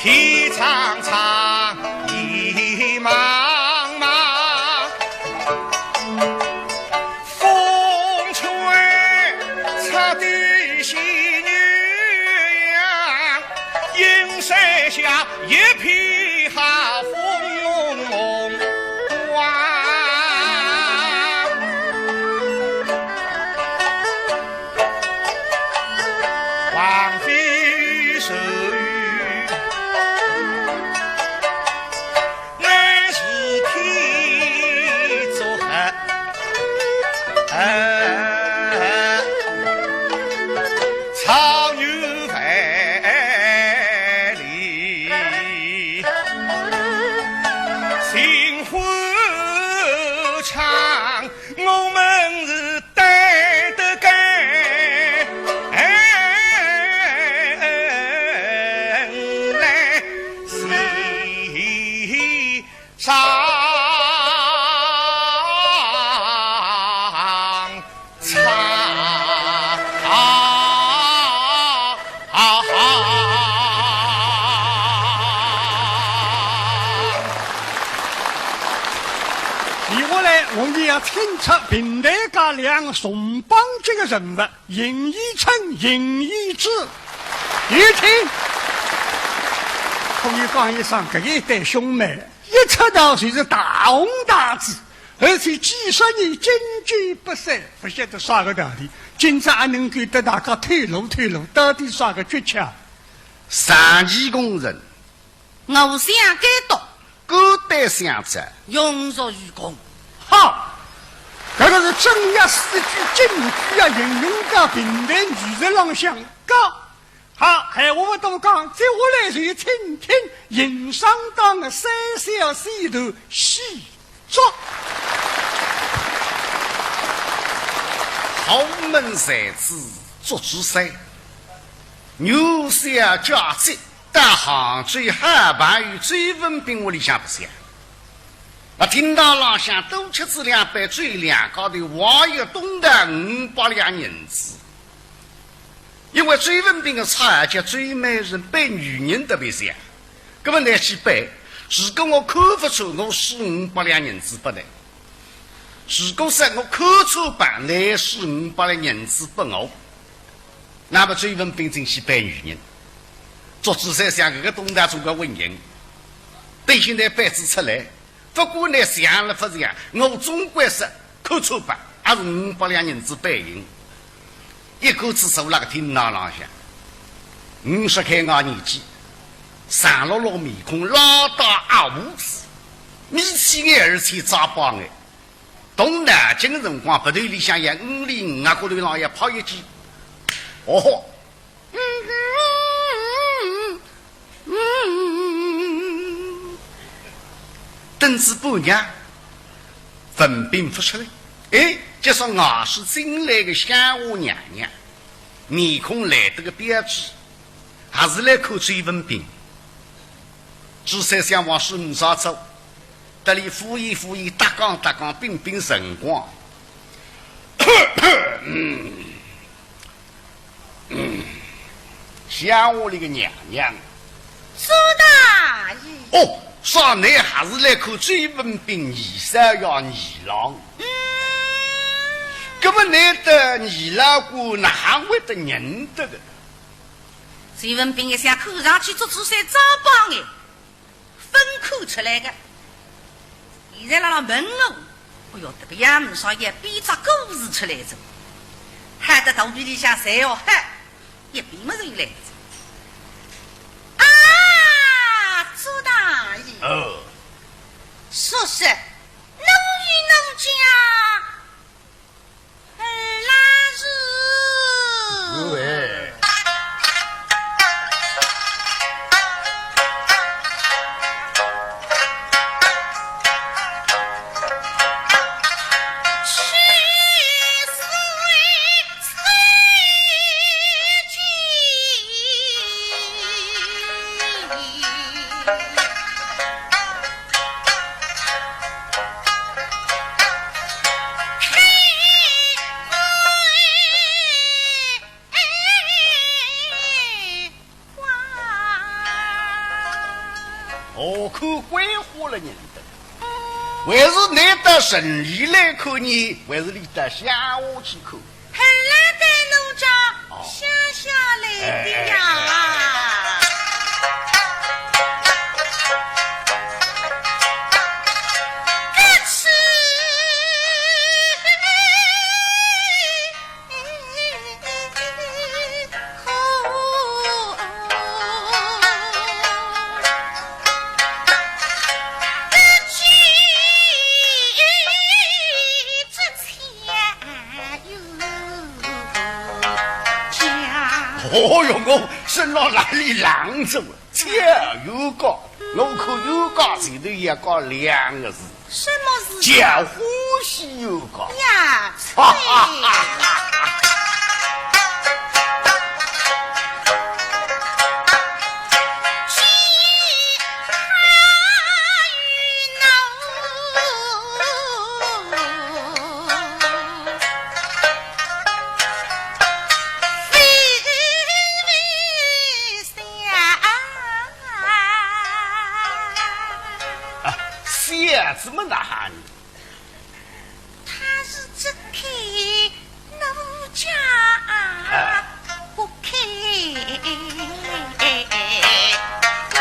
[SPEAKER 10] 天苍苍，野茫茫，风吹草低见牛羊，阴山下一片好风蒙蒙光。王妃手语乃是天作客，草原万里，新欢唱，我们是担得干。上
[SPEAKER 3] 接下来我们要请出平台家两个重磅级的人物，尹义春、尹义之，有请。可以讲一声，这一对兄妹一出道就是大红大紫，而且几十年经久不衰，不晓得啥个道理。今朝还能够得大家透露透露，到底啥个诀窍？
[SPEAKER 8] 上级工人，
[SPEAKER 2] 我想改读，
[SPEAKER 8] 各代相者，
[SPEAKER 2] 庸俗于公。
[SPEAKER 3] 好，这个是正月四句京剧啊，应用到平台艺术浪向讲。好，还话不多讲，接下来就听听尹上当的三小戏头戏作。
[SPEAKER 8] 豪门才子作之赛，牛小家子在杭州海办与追文兵屋里向不想。我听到浪向多吃子2杯最两高的王爷东的500两银子。因为追文兵的差价追美人被女人特别想，那么那去背，如果我看不出我是500两银子不来，如果是我看出办来是500两银子不我，那么追文兵真是背女人。做主赛想这个东大做个文人，对现在白纸出来，不过呢想了不是呀，我总归是看出办，还是500两银子背赢。一口气受那个听那浪向，50开2年纪，上落落面孔老大阿胡子，米起眼而且扎帮哎，东南京的辰光不头里向也5里5啊，高头浪也跑一记，哦吼，等至半年，分辨不出来。哎，就说我是新来的乡下娘娘，面孔来得个标致，还是来看追文兵。只是想往顺上走，这里敷衍敷衍，搭杠搭杠，并并神光。乡下里个娘娘，
[SPEAKER 2] 苏大爷。
[SPEAKER 8] 哦，说你还是来看追文兵，二三要二郎。那么你的你老姑哪还会得认得的？
[SPEAKER 2] 追文兵一下看上去做主赛招帮哎，分看出来的。现在拉门哦，哎哟，这个衙门上也编着故事出来着，害得肚皮里向谁要喊，也并没人来着。啊，朱大爷。
[SPEAKER 8] 哦。
[SPEAKER 2] 说是侬与侬家。
[SPEAKER 8] 对，
[SPEAKER 10] 何口规划了人的？还是难得顺利来看你，还是你得下下去看？
[SPEAKER 5] 很难得农家乡下来的呀。
[SPEAKER 10] 哦哟，我身上哪里浪走了？钱有高，我可有高前头也讲两个字，
[SPEAKER 5] 什么字？
[SPEAKER 10] 叫呼吸有高
[SPEAKER 5] 呀！
[SPEAKER 10] 哈哈哈！怎么拿你？
[SPEAKER 5] 他是只开奴家不开
[SPEAKER 10] 花。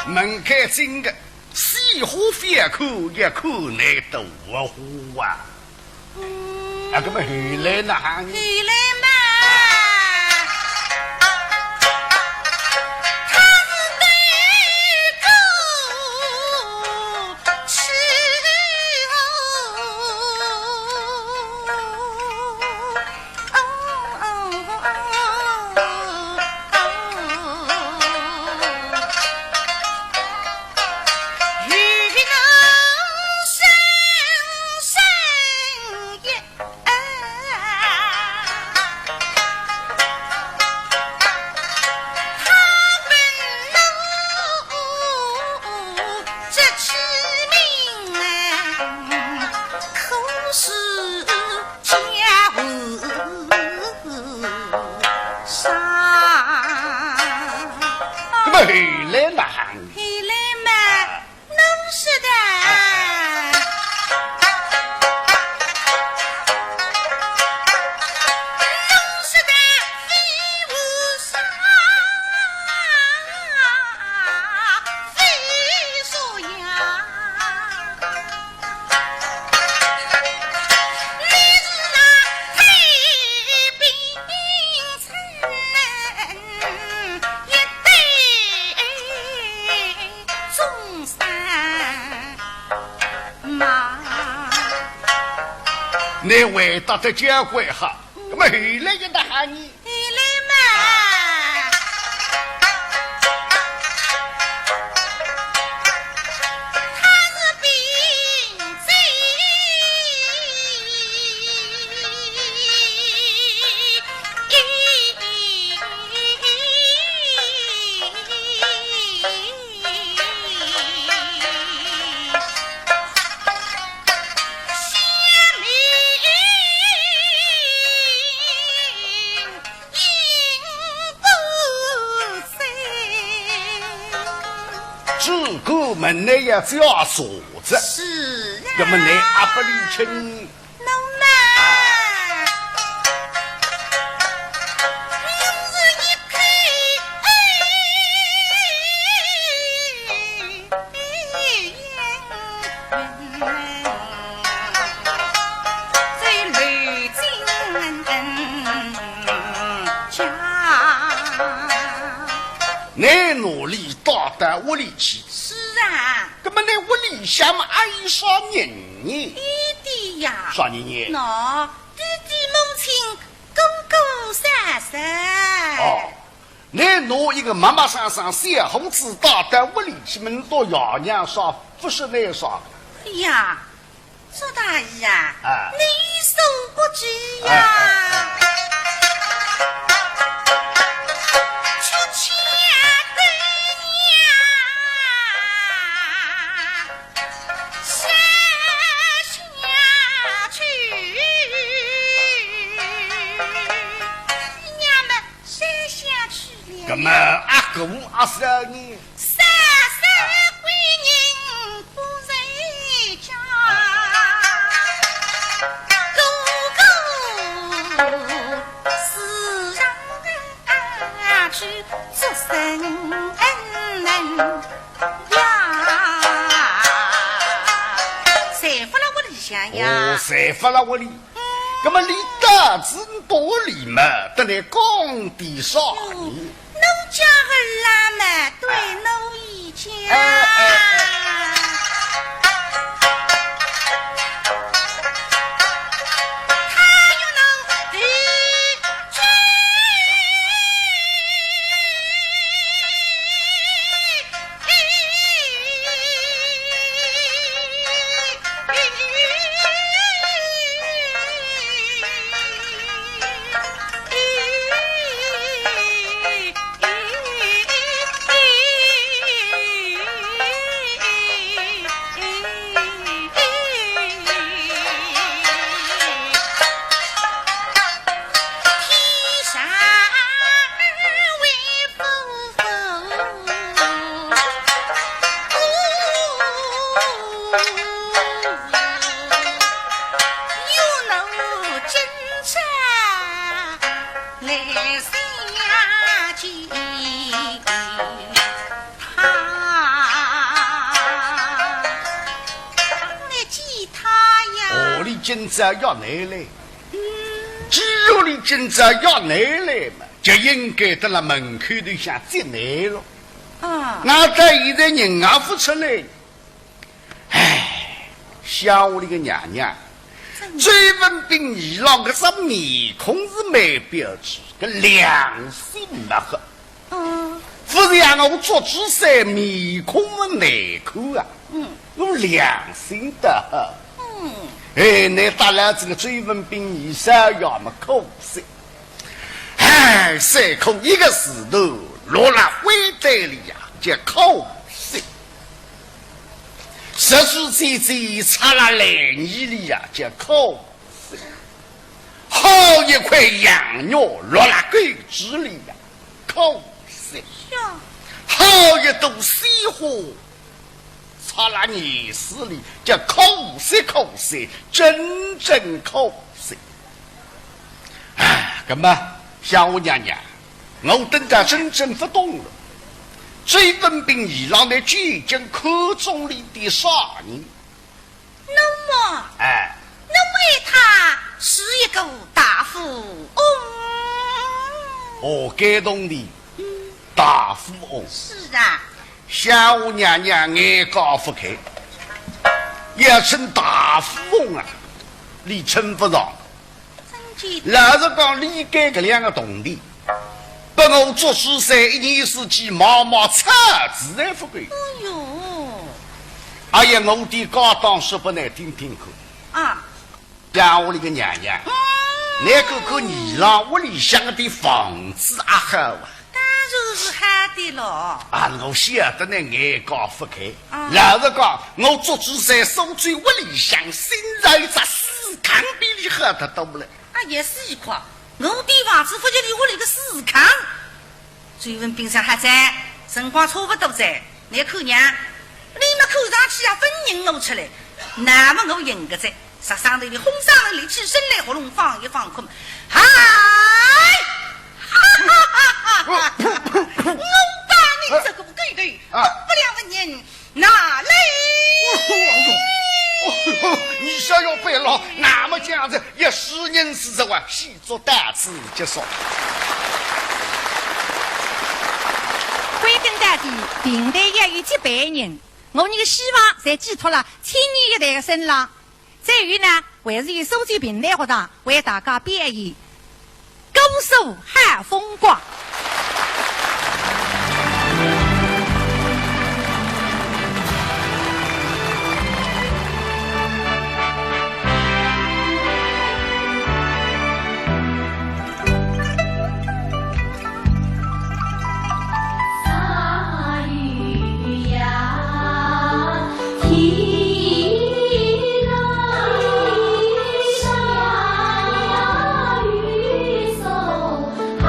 [SPEAKER 10] 门开真的，西湖翻口也口内多湖啊！啊，那么后来呢？后
[SPEAKER 5] 来嘛。
[SPEAKER 10] 你回答的结果哈，那么后来就打你。门内也只要锁着，
[SPEAKER 5] 是啊，
[SPEAKER 10] 那么你阿不里亲，你努力到达屋里去。那么你屋里向么阿姨说年年？
[SPEAKER 5] 弟弟呀，
[SPEAKER 10] 说年年。
[SPEAKER 5] 喏，弟弟母亲公公三生。
[SPEAKER 10] 哦，你拿一个妈妈身上小红子到达屋里去，们到爷娘说，不是那说。
[SPEAKER 5] 哎呀，周大姨呀，你送不及呀。那么阿
[SPEAKER 10] 个阿三你。
[SPEAKER 5] 三归人不在家，哥哥是让去做生呀。谁发了我的想呀？
[SPEAKER 10] 哦，谁发了我的？那么你大子多里嘛，得来讲地上你。
[SPEAKER 5] 奴家儿啦嘛，对奴一家。
[SPEAKER 10] 今朝要来来，只有你今朝要来来嘛，就应该在那门口头想接来了。
[SPEAKER 5] 啊，
[SPEAKER 10] 那在现在人啊不出来，唉，想我的个娘娘，追问兵二郎个什面孔是没标志，个良心没好。不然我做主赛面孔难看啊，有良心的。哎，那当然这个追问兵二三要么口水，哎，三口一个石头落了灰袋里呀，就口水；十数岁岁插了烂泥里呀，就口水；好一块羊肉落了狗子里呀，口水；好一朵西花插了泥屎里，叫口水口水，真正口水。哎，干嘛？像我娘娘，我等到真正不懂了。追本兵二郎的究竟口中里的啥人？
[SPEAKER 5] 那么，
[SPEAKER 10] 哎，
[SPEAKER 5] 那为他是一个大富翁。
[SPEAKER 10] 哦，感动的大富翁。
[SPEAKER 5] 是啊。
[SPEAKER 10] 像我娘娘眼高不开，要称大富翁啊，你称不上。老实讲，李该这两个铜钿，不我做主赛一年四季毛毛差，自然不贵。
[SPEAKER 5] 哎呦！
[SPEAKER 10] 哎呀，我的高档说不难听听口
[SPEAKER 5] 啊！
[SPEAKER 10] 像我那个娘娘，那个二郎屋里向的房子啊好啊。
[SPEAKER 5] 就是好的了
[SPEAKER 10] 啊！我晓得呢，眼高不开。老实讲，我做主赛手最屋里向，现在这死炕比你好得多了。
[SPEAKER 5] 啊，也是一块。我的房子附近里我那个死炕，追问冰箱还在，辰光差不多在。那口娘，你们口上去啊，分人弄出来，那么我赢个在，杀上头的轰上头里去，生来喉咙放一放空，嗨！我把你这个不对的不良的人拿来！
[SPEAKER 10] 你想要背了，那么这样子也10年40万，细做大事结束。
[SPEAKER 2] 归根到底，平台也有几百人，我们的希望才寄托了青年一代的身上。再有呢，还是有苏州平台学堂为大家表演歌手汉风光。
[SPEAKER 17] 下雨送啊。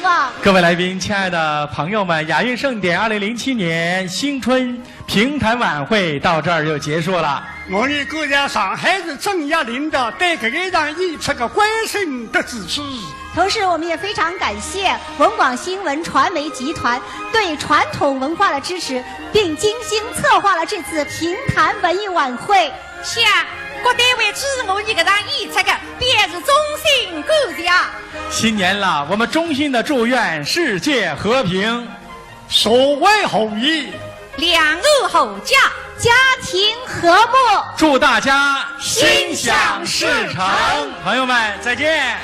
[SPEAKER 17] 望。
[SPEAKER 1] 各位来宾，亲爱的朋友们，亚运盛典2007年新春评弹晚会到这儿就结束了。
[SPEAKER 3] 我们国家上海市政协领导对这个场演出的关心和支持。
[SPEAKER 17] 同时，我们也非常感谢文广新闻传媒集团对传统文化的支持，并精心策划了这次评弹文艺晚会。
[SPEAKER 2] 是啊，各单位支持我们这场演出的，便是衷心感谢。
[SPEAKER 1] 新年了，我们衷心的祝愿世界和平，
[SPEAKER 3] 社会和谐，
[SPEAKER 2] 两岸好家，
[SPEAKER 17] 家庭和睦，
[SPEAKER 1] 祝大家心想事成。朋友们，再见。